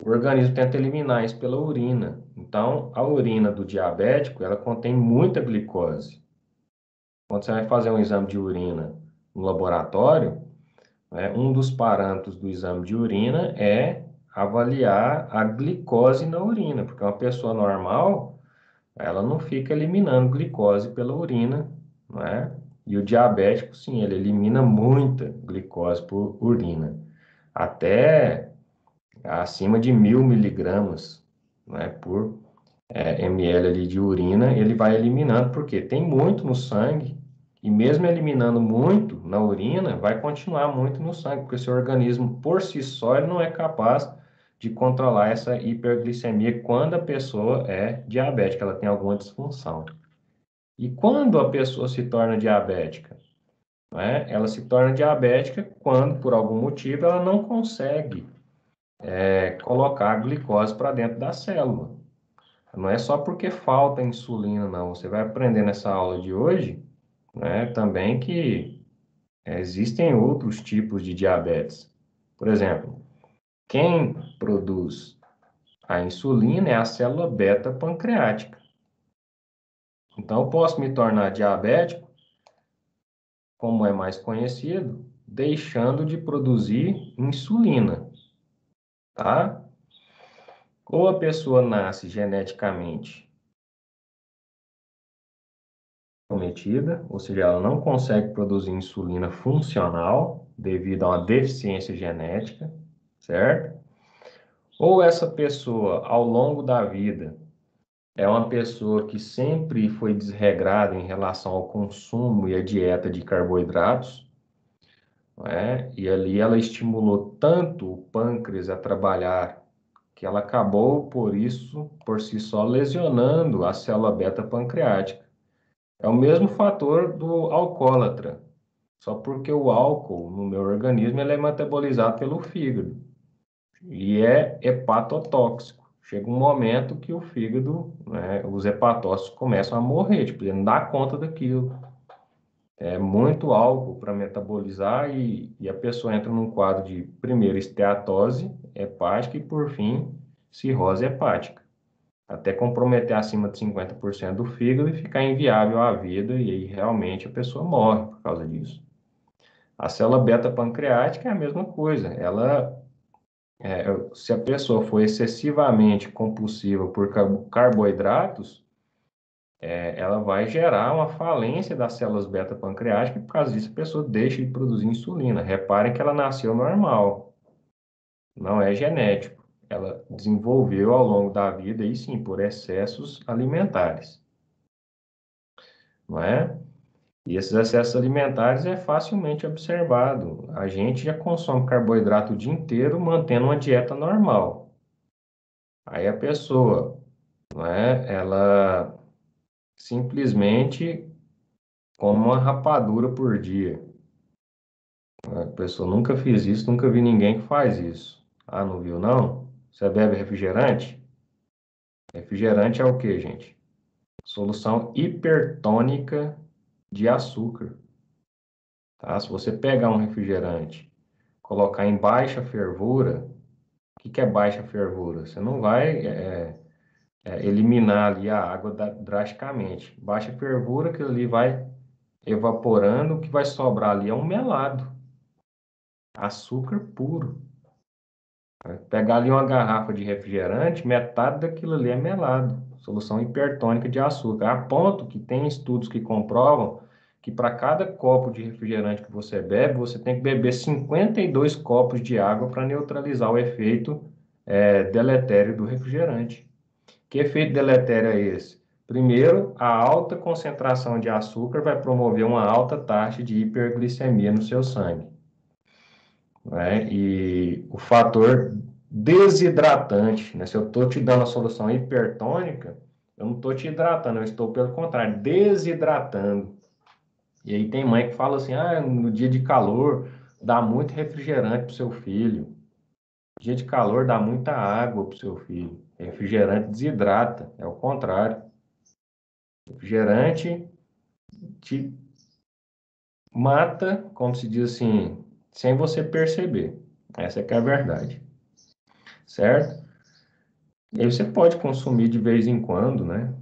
S1: O organismo tenta eliminar isso pela urina. Então, a urina do diabético, ela contém muita glicose. Quando você vai fazer um exame de urina no laboratório, né, um dos parâmetros do exame de urina é avaliar a glicose na urina, porque uma pessoa normal, ela não fica eliminando glicose pela urina, né? E o diabético, sim, ele elimina muita glicose por urina, até acima de 1.000 miligramas, né, por ml ali de urina, ele vai eliminando, porque tem muito no sangue, e mesmo eliminando muito na urina, vai continuar muito no sangue, porque o seu organismo, por si só, ele não é capaz de controlar essa hiperglicemia quando a pessoa é diabética, ela tem alguma disfunção. E quando a pessoa se torna diabética? Né? Ela se torna diabética quando, por algum motivo, ela não consegue colocar a glicose para dentro da célula. Não é só porque falta insulina, não. Você vai aprender nessa aula de hoje, né, também que existem outros tipos de diabetes. Por exemplo, quem produz a insulina é a célula beta pancreática. Então, eu posso me tornar diabético, como é mais conhecido, deixando de produzir insulina, tá? Ou a pessoa nasce geneticamente cometida, ou seja, ela não consegue produzir insulina funcional devido a uma deficiência genética, certo? Ou essa pessoa, ao longo da vida, é uma pessoa que sempre foi desregrada em relação ao consumo e à dieta de carboidratos, não é? E ali ela estimulou tanto o pâncreas a trabalhar que ela acabou, por isso, por si só, lesionando a célula beta pancreática. É o mesmo fator do alcoólatra, só porque o álcool no meu organismo ele é metabolizado pelo fígado e é hepatotóxico. Chega um momento que o fígado, né, os hepatócitos começam a morrer, tipo, ele não dá conta daquilo. É muito álcool para metabolizar e a pessoa entra num quadro de, primeiro, esteatose hepática e, por fim, cirrose hepática. Até comprometer acima de 50% do fígado e ficar inviável à vida, e aí realmente a pessoa morre por causa disso. A célula beta pancreática é a mesma coisa. Ela, se a pessoa for excessivamente compulsiva por carboidratos, ela vai gerar uma falência das células beta pancreáticas e por causa disso a pessoa deixa de produzir insulina. Reparem que ela nasceu normal, não é genético. Ela desenvolveu ao longo da vida, e sim, por excessos alimentares, não é? E esses excessos alimentares é facilmente observado. A gente já consome carboidrato o dia inteiro mantendo uma dieta normal. Aí a pessoa, não é? Ela simplesmente come uma rapadura por dia. A pessoa nunca fez isso, nunca vi ninguém que faz isso. Ah, não viu não? Você bebe refrigerante? Refrigerante é o quê, gente? Solução hipertônica de açúcar. Tá? Se você pegar um refrigerante, colocar em baixa fervura, o que é baixa fervura? Você não vai eliminar ali a água drasticamente. Baixa fervura, que ali vai evaporando, o que vai sobrar ali é um melado, açúcar puro. Pegar ali uma garrafa de refrigerante, metade daquilo ali é melado, solução hipertônica de açúcar. A ponto que tem estudos que comprovam que para cada copo de refrigerante que você bebe, você tem que beber 52 copos de água para neutralizar o efeito deletério do refrigerante. Que efeito deletério é esse? Primeiro, a alta concentração de açúcar vai promover uma alta taxa de hiperglicemia no seu sangue, né? E o fator desidratante, né? Se eu estou te dando a solução hipertônica, eu não estou te hidratando, eu estou, pelo contrário, desidratando. E aí tem mãe que fala assim, ah, no dia de calor dá muito refrigerante para o seu filho. Dia de calor dá muita água para o seu filho. Refrigerante desidrata, é o contrário. Refrigerante te mata, como se diz assim, sem você perceber. Essa é que é a verdade, certo? E aí você pode consumir de vez em quando, né?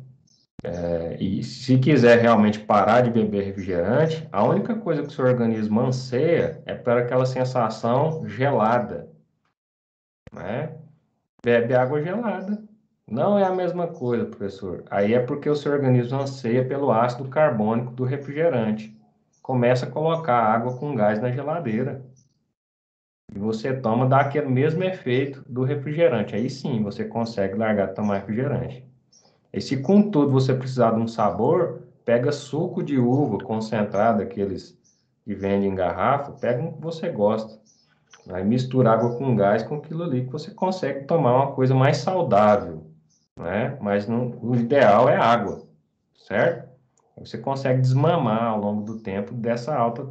S1: E se quiser realmente parar de beber refrigerante, a única coisa que o seu organismo anseia é para aquela sensação gelada, né? Bebe água gelada. Não é a mesma coisa, professor. Aí é porque o seu organismo anseia pelo ácido carbônico do refrigerante. Começa a colocar água com gás na geladeira. E você toma, dá aquele mesmo efeito do refrigerante. Aí sim, você consegue largar de tomar refrigerante. E se contudo você precisar de um sabor, pega suco de uva concentrado, aqueles que vendem em garrafa, pega um que você gosta. Aí mistura água com gás com aquilo ali que você consegue tomar uma coisa mais saudável, né? Mas não, o ideal é água, certo? Você consegue desmamar ao longo do tempo dessa alta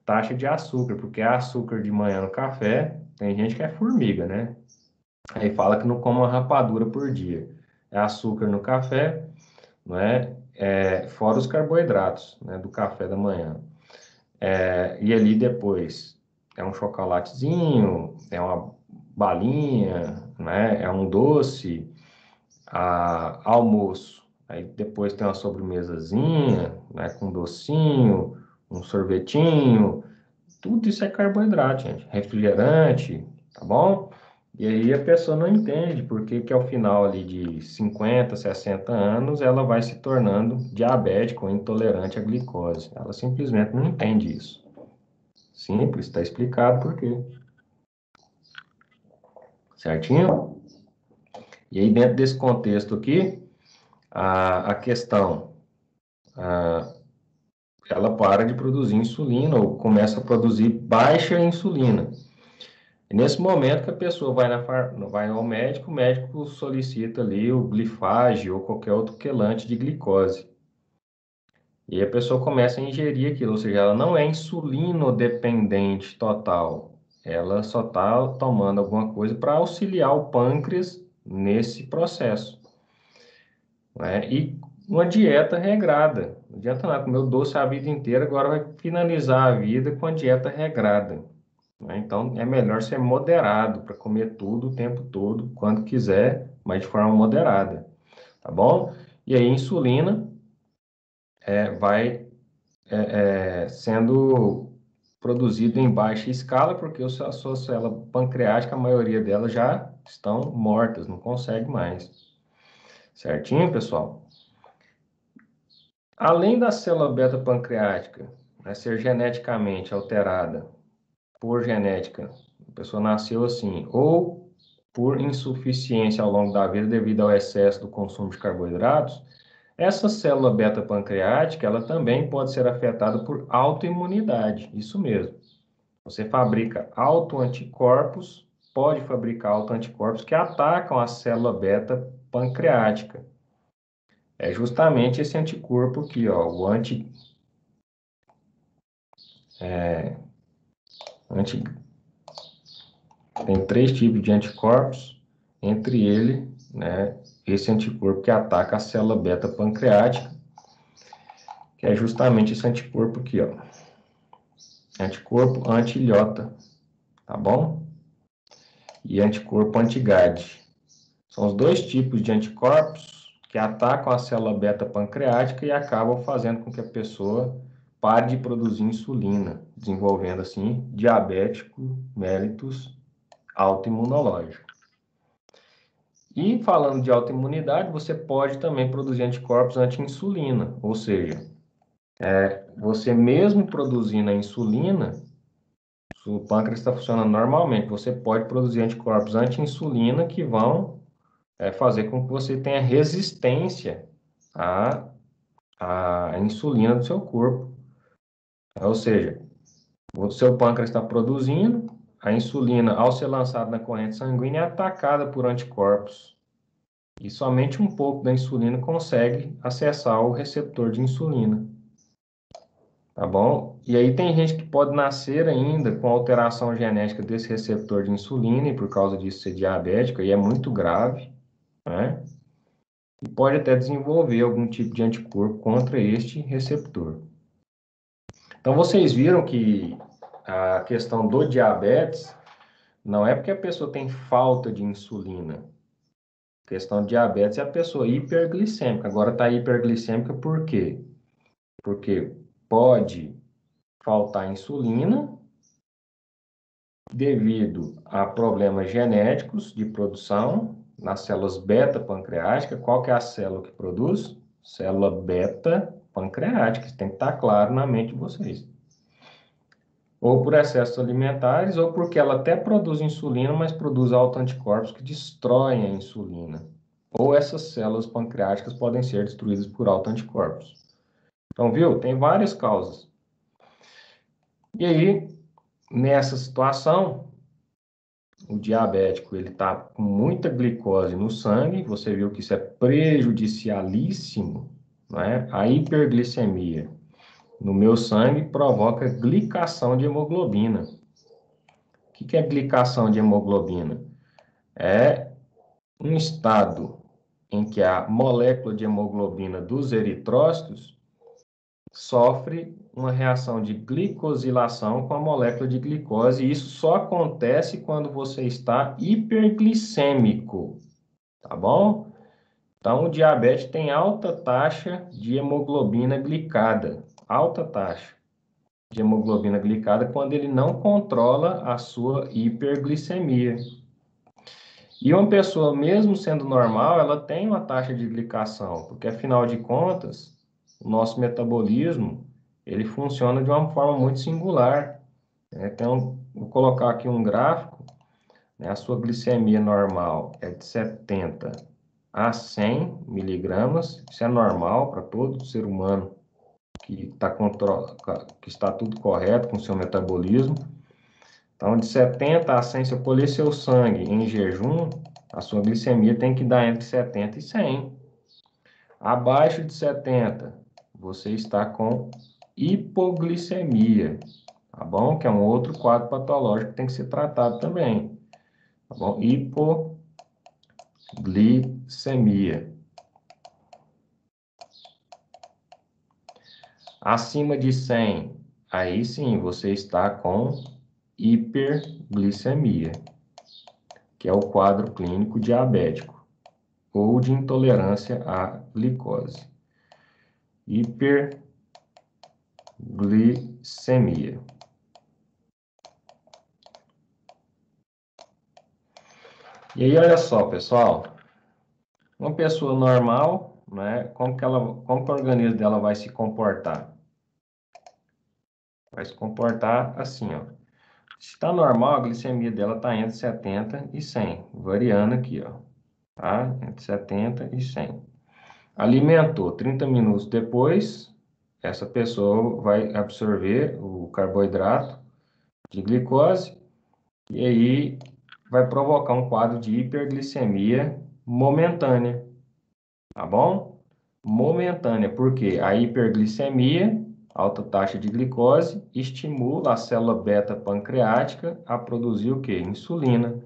S1: taxa de açúcar, porque açúcar de manhã no café, tem gente que é formiga, né? Aí fala que não come uma rapadura por dia. É açúcar no café, não é? Fora os carboidratos, né, do café da manhã. E ali depois é um chocolatezinho, é uma balinha, né, é um doce, almoço. Aí depois tem uma sobremesazinha, né, com docinho, um sorvetinho. Tudo isso é carboidrato, gente. Refrigerante, tá bom? E aí a pessoa não entende porque que ao final ali de 50, 60 anos ela vai se tornando diabética ou intolerante à glicose. Ela simplesmente não entende isso. Simples, está explicado por quê. Certinho? E aí dentro desse contexto aqui, a questão, a, ela para de produzir insulina ou começa a produzir baixa insulina. E nesse momento que a pessoa vai ao médico, o médico solicita ali o glifage ou qualquer outro quelante de glicose. E a pessoa começa a ingerir aquilo, ou seja, ela não é insulinodependente total. Ela só está tomando alguma coisa para auxiliar o pâncreas nesse processo, né? E uma dieta regrada. Não adianta nada comer o doce a vida inteira, agora vai finalizar a vida com a dieta regrada, né? Então, é melhor ser moderado para comer tudo o tempo todo, quando quiser, mas de forma moderada, tá bom? E aí, a insulina vai sendo produzida em baixa escala, porque a sua célula pancreática, a maioria delas já estão mortas, não consegue mais. Certinho, pessoal? Além da célula beta pancreática, né, ser geneticamente alterada por genética, a pessoa nasceu assim, ou por insuficiência ao longo da vida devido ao excesso do consumo de carboidratos, essa célula beta pancreática, ela também pode ser afetada por autoimunidade, isso mesmo. Você fabrica autoanticorpos, pode fabricar autoanticorpos que atacam a célula beta pancreática. É justamente esse anticorpo aqui, ó, anti tem 3 tipos de anticorpos, entre ele, né, esse anticorpo que ataca a célula beta pancreática, que é justamente esse anticorpo aqui, ó. Anticorpo anti-ilhota, tá bom? E anticorpo anti-GAD. São os 2 tipos de anticorpos que atacam a célula beta pancreática e acabam fazendo com que a pessoa pare de produzir insulina, desenvolvendo assim diabético mellitus autoimunológico. E falando de autoimunidade, você pode também produzir anticorpos anti-insulina, ou seja, você mesmo produzindo a insulina, o pâncreas está funcionando normalmente, você pode produzir anticorpos anti-insulina que vão fazer com que você tenha resistência à, à insulina do seu corpo. Ou seja, o seu pâncreas está produzindo, a insulina, ao ser lançada na corrente sanguínea, é atacada por anticorpos. E somente um pouco da insulina consegue acessar o receptor de insulina. Tá bom? E aí tem gente que pode nascer ainda com alteração genética desse receptor de insulina e por causa disso ser diabético, e é muito grave, né? E pode até desenvolver algum tipo de anticorpo contra este receptor. Então, vocês viram que a questão do diabetes não é porque a pessoa tem falta de insulina. A questão de diabetes é a pessoa hiperglicêmica. Agora está hiperglicêmica por quê? Porque pode faltar insulina devido a problemas genéticos de produção nas células beta pancreáticas. Qual que é a célula que produz? Célula beta pancreática. Isso tem que estar claro na mente de vocês. Ou por excessos alimentares, ou porque ela até produz insulina, mas produz autoanticorpos que destroem a insulina. Ou essas células pancreáticas podem ser destruídas por autoanticorpos. Então, viu? Tem várias causas. E aí, nessa situação, o diabético ele está com muita glicose no sangue, você viu que isso é prejudicialíssimo, né? A hiperglicemia no meu sangue provoca glicação de hemoglobina. O que é glicação de hemoglobina? É um estado em que a molécula de hemoglobina dos eritrócitos sofre uma reação de glicosilação com a molécula de glicose, e isso só acontece quando você está hiperglicêmico, tá bom? Então, o diabetes tem alta taxa de hemoglobina glicada, alta taxa de hemoglobina glicada quando ele não controla a sua hiperglicemia. E uma pessoa, mesmo sendo normal, ela tem uma taxa de glicação, porque afinal de contas, o nosso metabolismo, ele funciona de uma forma muito singular, né? Então, vou colocar aqui um gráfico, né? A sua glicemia normal é de 70 a 100 miligramas, isso é normal para todo ser humano que está tudo correto com o seu metabolismo. Então, de 70 a 100, se eu colher seu sangue em jejum, a sua glicemia tem que dar entre 70 e 100. Abaixo de 70, você está com hipoglicemia, tá bom? Que é um outro quadro patológico que tem que ser tratado também, tá bom? Hipoglicemia. Acima de 100, aí sim você está com hiperglicemia, que é o quadro clínico diabético ou de intolerância à glicose. Hiperglicemia. E aí, olha só, pessoal, uma pessoa normal, né, como que o organismo dela vai se comportar? Vai se comportar assim, ó. Se está normal, a glicemia dela está entre 70 e 100, variando aqui, ó, tá? Entre 70 e 100. Alimentou 30 minutos depois, essa pessoa vai absorver o carboidrato de glicose e aí vai provocar um quadro de hiperglicemia momentânea, tá bom? Momentânea, porque a hiperglicemia, alta taxa de glicose, estimula a célula beta pancreática a produzir o quê? Insulina.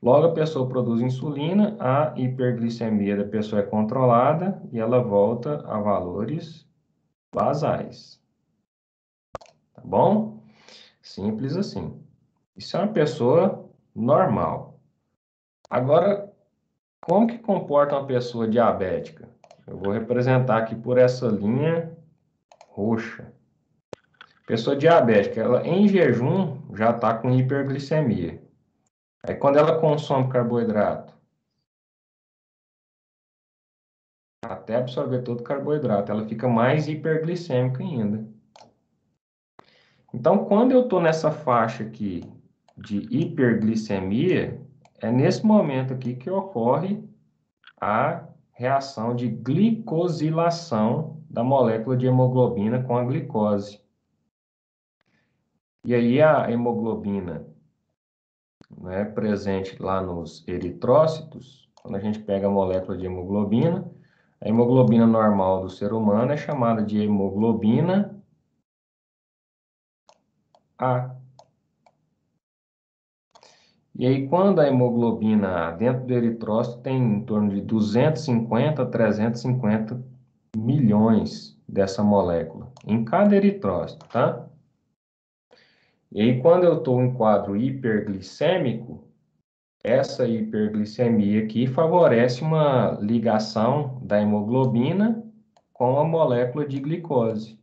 S1: Logo a pessoa produz insulina, a hiperglicemia da pessoa é controlada e ela volta a valores basais, tá bom? Simples assim. Isso é uma pessoa normal. Agora, como que comporta uma pessoa diabética? Eu vou representar aqui por essa linha roxa. Pessoa diabética, ela em jejum já está com hiperglicemia. Aí quando ela consome carboidrato, até absorver todo o carboidrato, ela fica mais hiperglicêmica ainda. Então, quando eu estou nessa faixa aqui de hiperglicemia, é nesse momento aqui que ocorre a reação de glicosilação da molécula de hemoglobina com a glicose. E aí a hemoglobina, né, presente lá nos eritrócitos, quando a gente pega a molécula de hemoglobina, a hemoglobina normal do ser humano é chamada de hemoglobina A. E aí, quando a hemoglobina dentro do eritrócito tem em torno de 250 a 350 milhões dessa molécula em cada eritrócito, tá? E aí, quando eu estou em quadro hiperglicêmico, essa hiperglicemia aqui favorece uma ligação da hemoglobina com a molécula de glicose.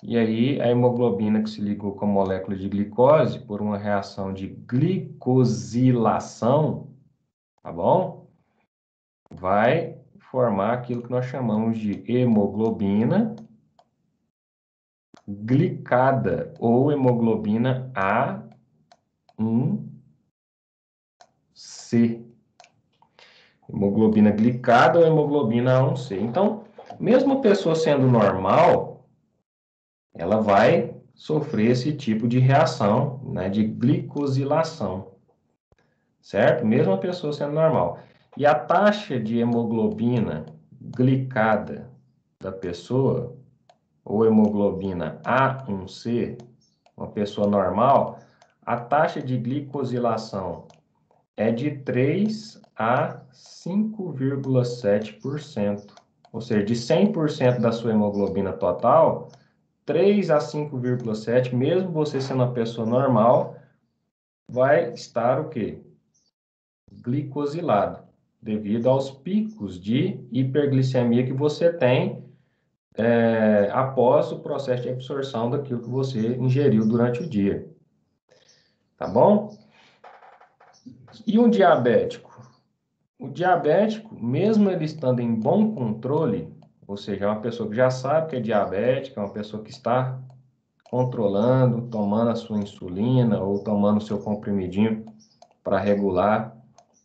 S1: E aí, a hemoglobina que se ligou com a molécula de glicose, por uma reação de glicosilação, tá bom? Vai formar aquilo que nós chamamos de hemoglobina glicada, ou hemoglobina A1C. Hemoglobina glicada ou hemoglobina A1C. Então, mesmo a pessoa sendo normal, ela vai sofrer esse tipo de reação, né, de glicosilação, certo? Mesmo a pessoa sendo normal. E a taxa de hemoglobina glicada da pessoa, ou hemoglobina A1C, uma pessoa normal, a taxa de glicosilação é de 3 a 5,7%. Ou seja, de 100% da sua hemoglobina total, 3 a 5,7, mesmo você sendo uma pessoa normal, vai estar o quê? Glicosilado, devido aos picos de hiperglicemia que você tem após o processo de absorção daquilo que você ingeriu durante o dia. Tá bom? E um diabético? O diabético, mesmo ele estando em bom controle, ou seja, é uma pessoa que já sabe que é diabética, é uma pessoa que está controlando, tomando a sua insulina ou tomando o seu comprimidinho para regular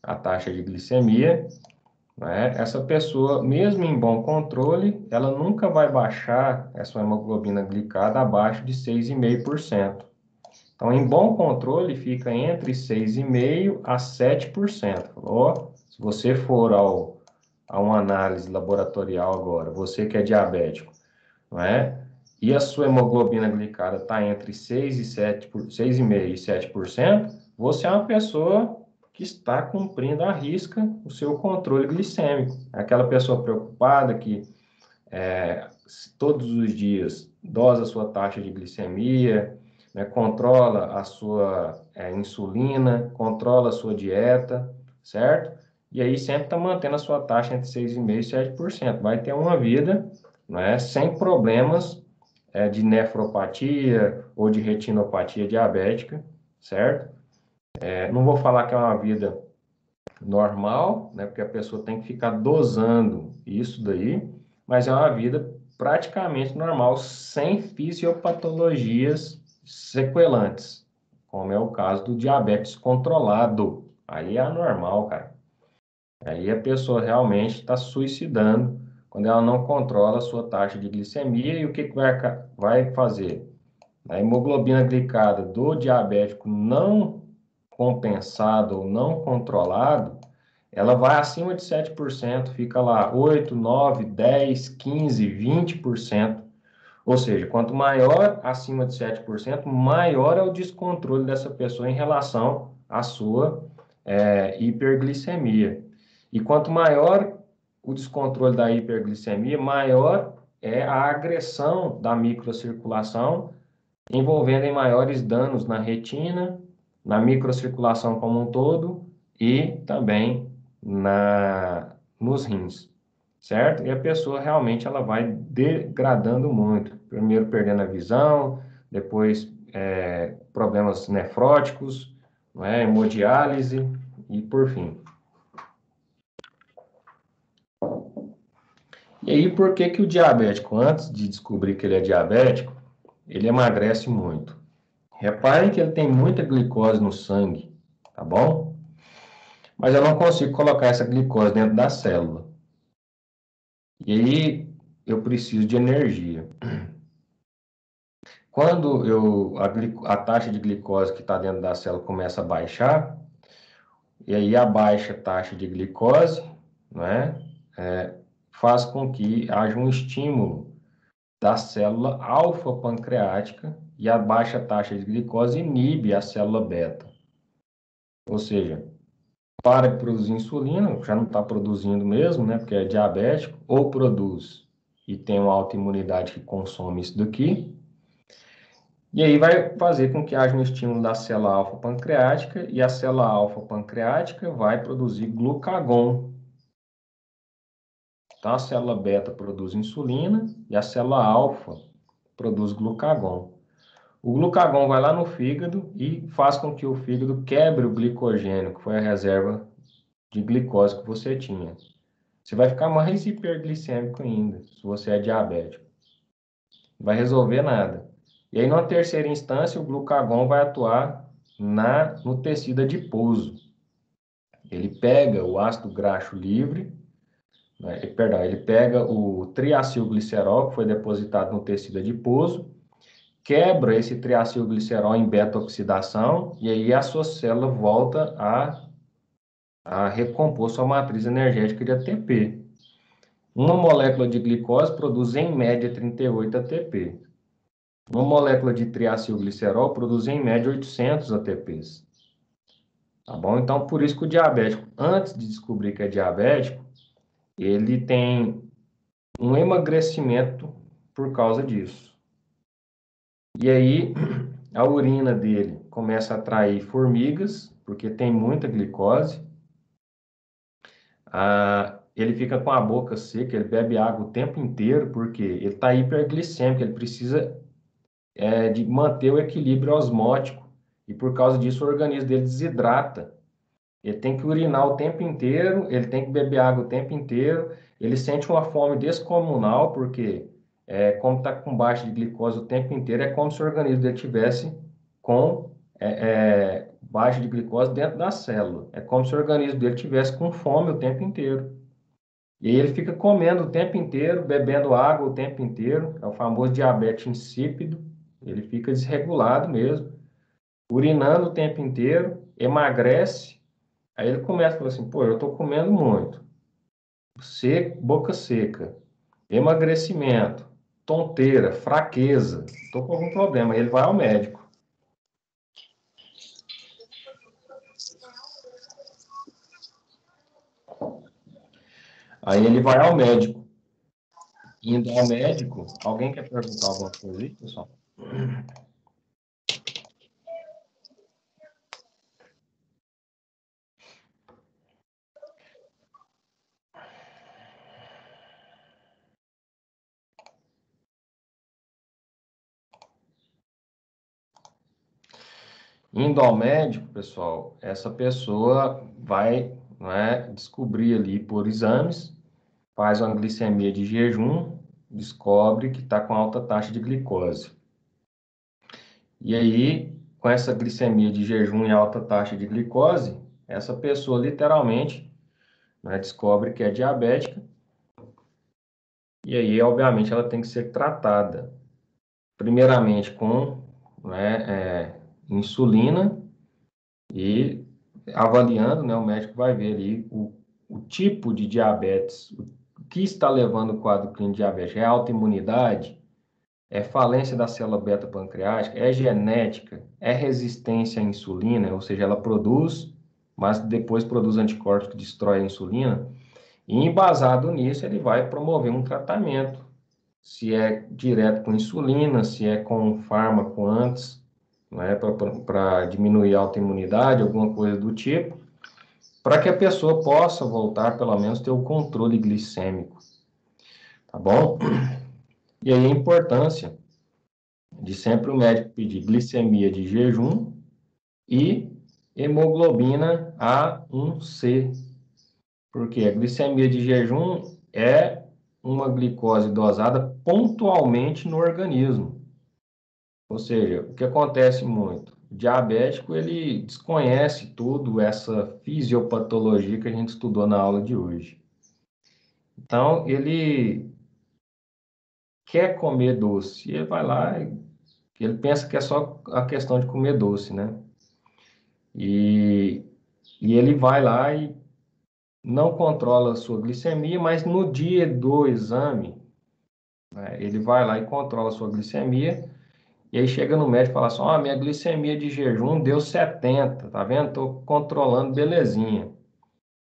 S1: a taxa de glicemia, né? Essa pessoa, mesmo em bom controle, ela nunca vai baixar essa hemoglobina glicada abaixo de 6,5%. Então, em bom controle, fica entre 6,5% a 7%. Ó, se você for a uma análise laboratorial agora, você que é diabético, não é? E a sua hemoglobina glicada está entre 6 e 7, 6,5% e 7%, você é uma pessoa que está cumprindo à risca o seu controle glicêmico. É aquela pessoa preocupada que todos os dias dosa a sua taxa de glicemia, né, controla a sua insulina, controla a sua dieta, certo? E aí sempre está mantendo a sua taxa entre 6,5% e 7%. Vai ter uma vida, né, sem problemas de nefropatia ou de retinopatia diabética, certo? Não vou falar que é uma vida normal, né, porque a pessoa tem que ficar dosando isso daí, mas é uma vida praticamente normal, sem fisiopatologias sequelantes, como é o caso do diabetes controlado. Aí é anormal, cara. Aí a pessoa realmente está suicidando quando ela não controla a sua taxa de glicemia. E o que vai fazer? A hemoglobina glicada do diabético não compensado ou não controlado, ela vai acima de 7%, fica lá 8, 9, 10, 15, 20%. Ou seja, quanto maior acima de 7%, maior é o descontrole dessa pessoa em relação à sua hiperglicemia. E quanto maior o descontrole da hiperglicemia, maior é a agressão da microcirculação, envolvendo em maiores danos na retina, na microcirculação como um todo e também nos rins, certo? E a pessoa realmente ela vai degradando muito, primeiro perdendo a visão, depois problemas nefróticos, não é? Hemodiálise e por fim. E aí, por que que o diabético, antes de descobrir que ele é diabético, ele emagrece muito? Reparem que ele tem muita glicose no sangue, tá bom? Mas eu não consigo colocar essa glicose dentro da célula. E aí eu preciso de energia. Quando a taxa de glicose que está dentro da célula começa a baixar, e aí a baixa taxa de glicose, né, faz com que haja um estímulo da célula alfa-pancreática e a baixa taxa de glicose inibe a célula beta. Ou seja, para de produzir insulina, já não está produzindo mesmo, né, porque é diabético, ou produz e tem uma autoimunidade que consome isso daqui. E aí vai fazer com que haja um estímulo da célula alfa-pancreática e a célula alfa-pancreática vai produzir glucagon. Então, a célula beta produz insulina e a célula alfa produz glucagon. O glucagon vai lá no fígado e faz com que o fígado quebre o glicogênio, que foi a reserva de glicose que você tinha. Você vai ficar mais hiperglicêmico ainda, se você é diabético. Não vai resolver nada. E aí, numa terceira instância, o glucagon vai atuar no tecido adiposo. Ele pega o ácido graxo livre, né, ele pega o triacilglicerol, que foi depositado no tecido adiposo, quebra esse triacilglicerol em beta-oxidação, e aí a sua célula volta a recompor sua matriz energética de ATP. Uma molécula de glicose produz, em média, 38 ATP. Uma molécula de triacilglicerol produz, em média, 800 ATPs. Tá bom? Então, por isso que o diabético, antes de descobrir que é diabético, ele tem um emagrecimento por causa disso. E aí, a urina dele começa a atrair formigas, porque tem muita glicose. Ele fica com a boca seca, ele bebe água o tempo inteiro, porque ele está hiperglicêmico, ele precisa de manter o equilíbrio osmótico. E por causa disso, o organismo dele desidrata. Ele tem que urinar o tempo inteiro, ele tem que beber água o tempo inteiro, ele sente uma fome descomunal, porque como está com baixa de glicose o tempo inteiro, é como se o organismo dele tivesse com baixa de glicose dentro da célula. É como se o organismo dele tivesse com fome o tempo inteiro. E aí ele fica comendo o tempo inteiro, bebendo água o tempo inteiro, é o famoso diabetes insípido, ele fica desregulado mesmo, urinando o tempo inteiro, emagrece. Aí ele começa a falar assim, pô, eu tô comendo muito, boca seca, emagrecimento, tonteira, fraqueza, tô com algum problema. Aí ele vai ao médico. Aí ele vai ao médico. Indo ao médico, alguém quer perguntar alguma coisa aí, pessoal? Indo ao médico, pessoal, essa pessoa vai, né, descobrir ali por exames, faz uma glicemia de jejum, descobre que está com alta taxa de glicose. E aí, com essa glicemia de jejum e alta taxa de glicose, essa pessoa literalmente, né, descobre que é diabética. E aí, obviamente, ela tem que ser tratada, primeiramente com, né, insulina e avaliando, né, o médico vai ver ali o tipo de diabetes, o que está levando o quadro clínico de diabetes. É autoimunidade? É falência da célula beta-pancreática? É genética? É resistência à insulina? Ou seja, ela produz, mas depois produz anticorpos que destroem a insulina. E embasado nisso, ele vai promover um tratamento. Se é direto com insulina, se é com fármaco antes, né, para diminuir a autoimunidade, alguma coisa do tipo, para que a pessoa possa voltar, pelo menos, ter o controle glicêmico, tá bom? E aí a importância de sempre o médico pedir glicemia de jejum e hemoglobina A1C, porque a glicemia de jejum é uma glicose dosada pontualmente no organismo. Ou seja, o que acontece muito? O diabético, ele desconhece tudo essa fisiopatologia que a gente estudou na aula de hoje. Então, ele quer comer doce, e ele vai lá e ele pensa que é só a questão de comer doce, né? E, e ele vai lá e não controla a sua glicemia, mas no dia do exame, né? Ele vai lá e controla a sua glicemia, e aí chega no médico e fala assim, ó, minha glicemia de jejum deu 70, tá vendo? Tô controlando, belezinha.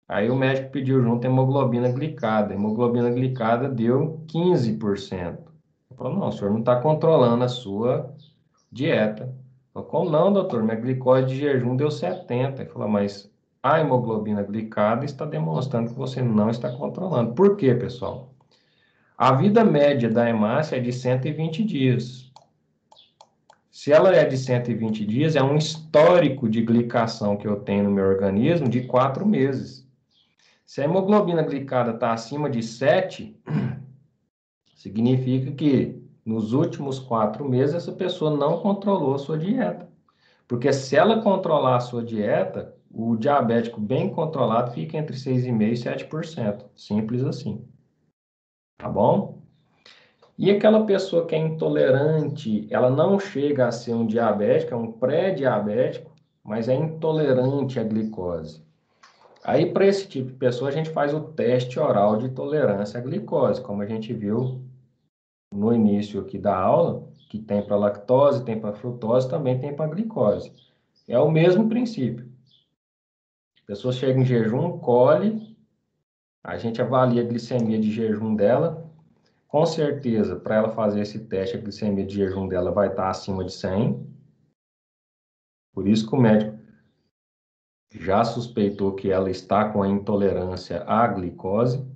S1: Aí o médico pediu junto hemoglobina glicada. A hemoglobina glicada deu 15%. Ele falou, não, o senhor não está controlando a sua dieta. Falou, como não, doutor? Minha glicose de jejum deu 70. Ele falou, mas a hemoglobina glicada está demonstrando que você não está controlando. Por quê, pessoal? A vida média da hemácia é de 120 dias. Se ela é de 120 dias, é um histórico de glicação que eu tenho no meu organismo de 4 meses. Se a hemoglobina glicada está acima de 7, significa que nos últimos 4 meses essa pessoa não controlou a sua dieta. Porque se ela controlar a sua dieta, o diabético bem controlado fica entre 6,5% e 7%. Simples assim. Tá bom? E aquela pessoa que é intolerante, ela não chega a ser um diabético, é um pré-diabético, mas é intolerante à glicose. Aí, para esse tipo de pessoa, a gente faz o teste oral de tolerância à glicose, como a gente viu no início aqui da aula, que tem para lactose, tem para frutose, também tem para glicose. É o mesmo princípio. A pessoa chega em jejum, colhe, a gente avalia a glicemia de jejum dela. Com certeza, para ela fazer esse teste, a glicemia de jejum dela vai estar acima de 100. Por isso que o médico já suspeitou que ela está com a intolerância à glicose,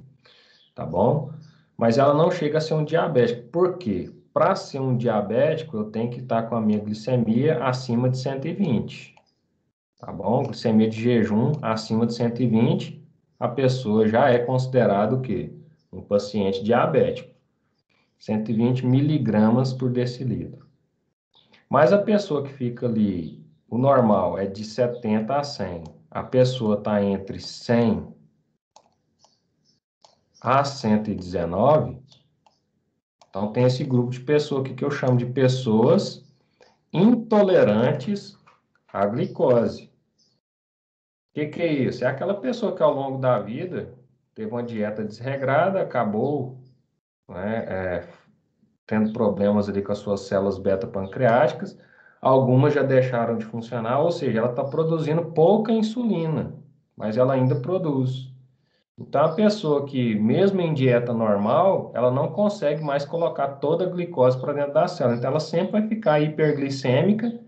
S1: tá bom? Mas ela não chega a ser um diabético. Por quê? Para ser um diabético, eu tenho que estar com a minha glicemia acima de 120, tá bom? Glicemia de jejum acima de 120, a pessoa já é considerado o quê? Um paciente diabético. 120 miligramas por decilitro. Mas a pessoa que fica ali, o normal é de 70 a 100. A pessoa está entre 100 a 119. Então, tem esse grupo de pessoas aqui que eu chamo de pessoas intolerantes à glicose. O que é isso? É aquela pessoa que ao longo da vida teve uma dieta desregrada, acabou, né, tendo problemas ali com as suas células beta-pancreáticas, algumas já deixaram de funcionar, ou seja, ela está produzindo pouca insulina, mas ela ainda produz. Então, a pessoa que, mesmo em dieta normal, ela não consegue mais colocar toda a glicose para dentro da célula. Então, ela sempre vai ficar hiperglicêmica,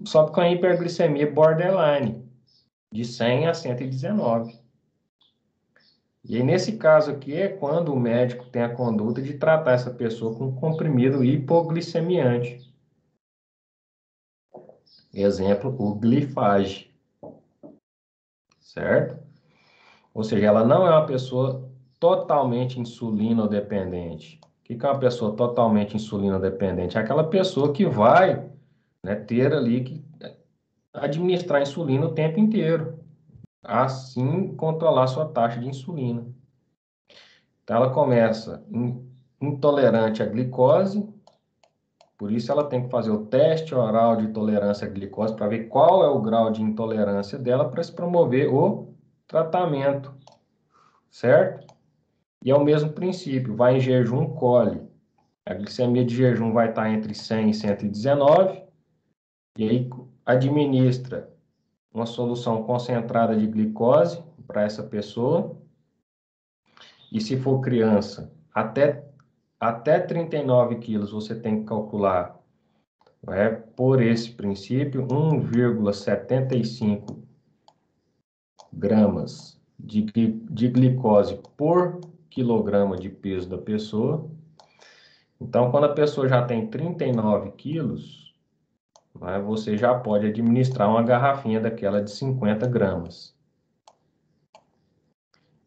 S1: só com a hiperglicemia borderline, de 100 a 119. E aí, nesse caso aqui, é quando o médico tem a conduta de tratar essa pessoa com um comprimido hipoglicemiante. Exemplo, o Glifage, certo? Ou seja, ela não é uma pessoa totalmente insulino-dependente. O que é uma pessoa totalmente insulino-dependente? É aquela pessoa que vai, né, ter ali que administrar insulina o tempo inteiro, assim controlar sua taxa de insulina. Então, ela começa intolerante à glicose, por isso ela tem que fazer o teste oral de tolerância à glicose para ver qual é o grau de intolerância dela para se promover o tratamento, certo? E é o mesmo princípio, vai em jejum, colhe. A glicemia de jejum vai estar entre 100 e 119, e aí administra uma solução concentrada de glicose para essa pessoa. E se for criança, até 39 quilos, você tem que calcular, por esse princípio, 1,75 gramas de glicose por quilograma de peso da pessoa. Então, quando a pessoa já tem 39 quilos, você já pode administrar uma garrafinha daquela de 50 gramas.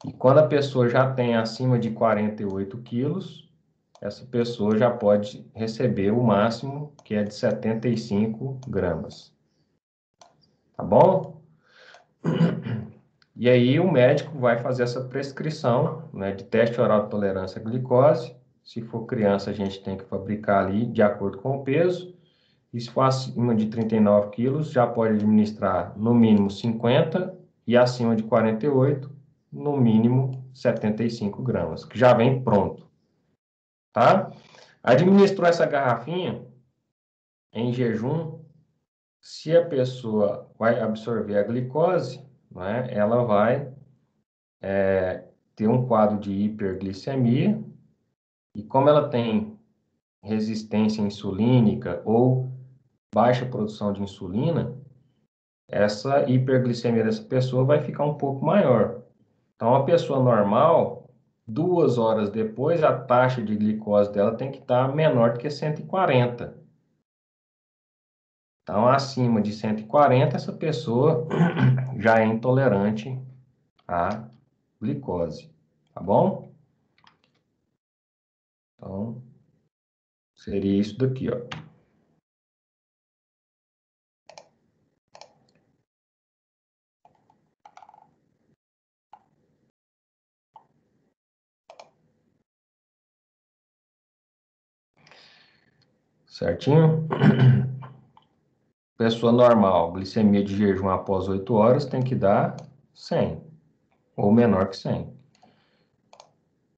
S1: E quando a pessoa já tem acima de 48 quilos, essa pessoa já pode receber o máximo, que é de 75 gramas. Tá bom? E aí o médico vai fazer essa prescrição, né, de teste oral de tolerância à glicose. Se for criança, a gente tem que fabricar ali de acordo com o peso. E se for acima de 39 quilos, já pode administrar no mínimo 50 e acima de 48, no mínimo 75 gramas, que já vem pronto. tá? Administrou essa garrafinha em jejum, se a pessoa vai absorver a glicose, né, ela vai ter um quadro de hiperglicemia, e como ela tem resistência insulínica ou baixa produção de insulina, essa hiperglicemia dessa pessoa vai ficar um pouco maior. Então, a pessoa normal, 2 horas depois, a taxa de glicose dela tem que estar menor do que 140. Então, acima de 140, essa pessoa já é intolerante à glicose, tá bom? Então, seria isso daqui, ó. Certinho? Pessoa normal, glicemia de jejum após 8 horas tem que dar 100, ou menor que 100.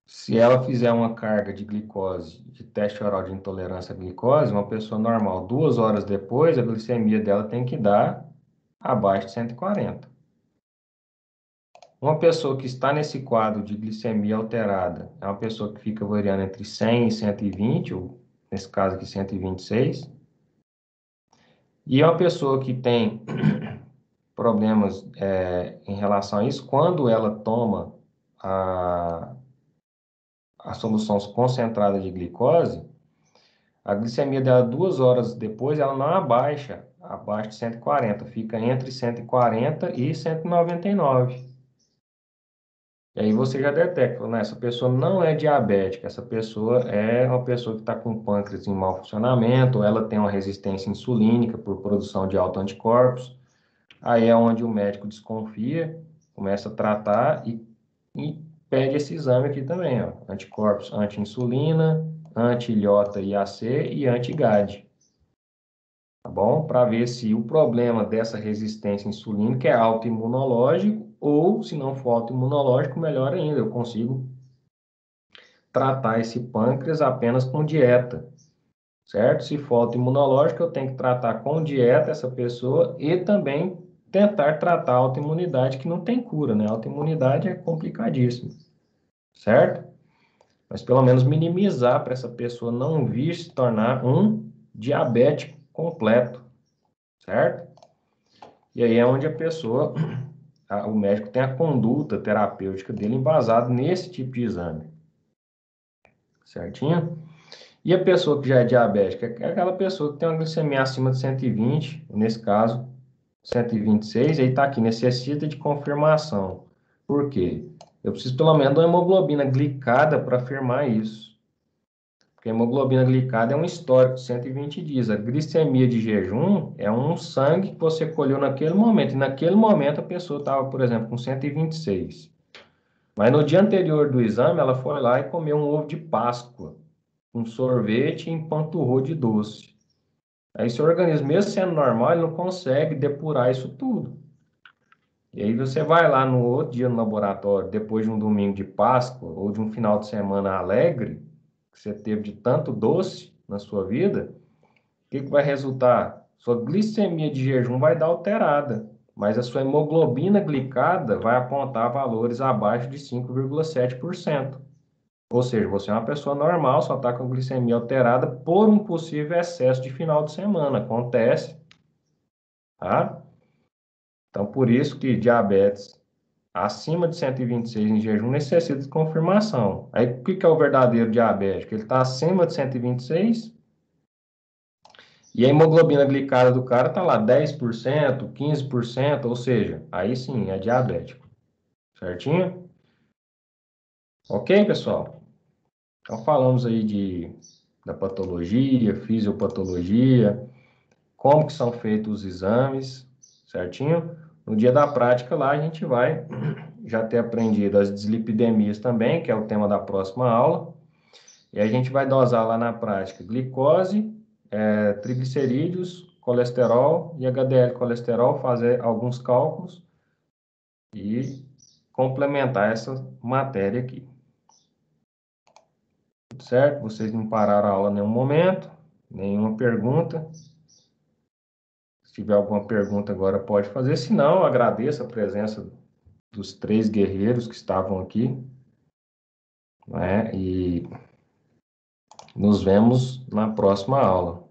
S1: Se ela fizer uma carga de glicose, de teste oral de intolerância à glicose, uma pessoa normal, 2 horas depois, a glicemia dela tem que dar abaixo de 140. Uma pessoa que está nesse quadro de glicemia alterada, é uma pessoa que fica variando entre 100 e 120, ou nesse caso aqui 126. E uma pessoa que tem problemas em relação a isso, quando ela toma a solução concentrada de glicose, a glicemia dela 2 horas depois, ela não abaixa abaixo de 140, fica entre 140 e 199. E aí você já detecta, né? Essa pessoa não é diabética, essa pessoa é uma pessoa que está com pâncreas em mau funcionamento, ou ela tem uma resistência insulínica por produção de autoanticorpos. Aí é onde o médico desconfia, começa a tratar e pede esse exame aqui também, ó. Anticorpos anti-insulina, anti-ilhota IAC e anti-GAD. Tá bom? Para ver se o problema dessa resistência insulínica é autoimunológico ou, se não for autoimunológico, melhor ainda, eu consigo tratar esse pâncreas apenas com dieta, certo? Se for autoimunológico, eu tenho que tratar com dieta essa pessoa e também tentar tratar a autoimunidade, que não tem cura, né? A autoimunidade é complicadíssimo, certo? Mas pelo menos minimizar para essa pessoa não vir se tornar um diabético completo, certo? E aí é onde a pessoa, o médico tem a conduta terapêutica dele embasado nesse tipo de exame, certinho? E a pessoa que já é diabética, é aquela pessoa que tem uma glicemia acima de 120, nesse caso, 126, aí está aqui, necessita de confirmação. Por quê? Eu preciso pelo menos de uma hemoglobina glicada para afirmar isso. Porque a hemoglobina glicada é um histórico de 120 dias. A glicemia de jejum é um sangue que você colheu naquele momento. E naquele momento a pessoa estava, por exemplo, com 126. Mas no dia anterior do exame, ela foi lá e comeu um ovo de Páscoa, um sorvete e empanturrou de doce. Aí seu organismo, mesmo sendo normal, ele não consegue depurar isso tudo. E aí você vai lá no outro dia no laboratório, depois de um domingo de Páscoa ou de um final de semana alegre, que você teve de tanto doce na sua vida, o que vai resultar? Sua glicemia de jejum vai dar alterada, mas a sua hemoglobina glicada vai apontar valores abaixo de 5,7%. Ou seja, você é uma pessoa normal, só está com glicemia alterada por um possível excesso de final de semana. Acontece, tá? Então, por isso que diabetes acima de 126 em jejum necessita de confirmação. Aí, o que é o verdadeiro diabético? Ele está acima de 126 e a hemoglobina glicada do cara está lá 10%, 15%, ou seja, aí sim é diabético. Certinho? Ok, pessoal? Então, falamos aí da patologia, fisiopatologia, como que são feitos os exames, certinho? No dia da prática lá a gente vai já ter aprendido as dislipidemias também, que é o tema da próxima aula, e a gente vai dosar lá na prática glicose, triglicerídeos, colesterol e HDL colesterol, fazer alguns cálculos e complementar essa matéria aqui. Tudo certo? Vocês não pararam a aula em nenhum momento, nenhuma pergunta. Se tiver alguma pergunta agora, pode fazer. Se não, eu agradeço a presença dos 3 guerreiros que estavam aqui, né? E nos vemos na próxima aula.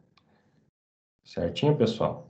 S1: Certinho, pessoal?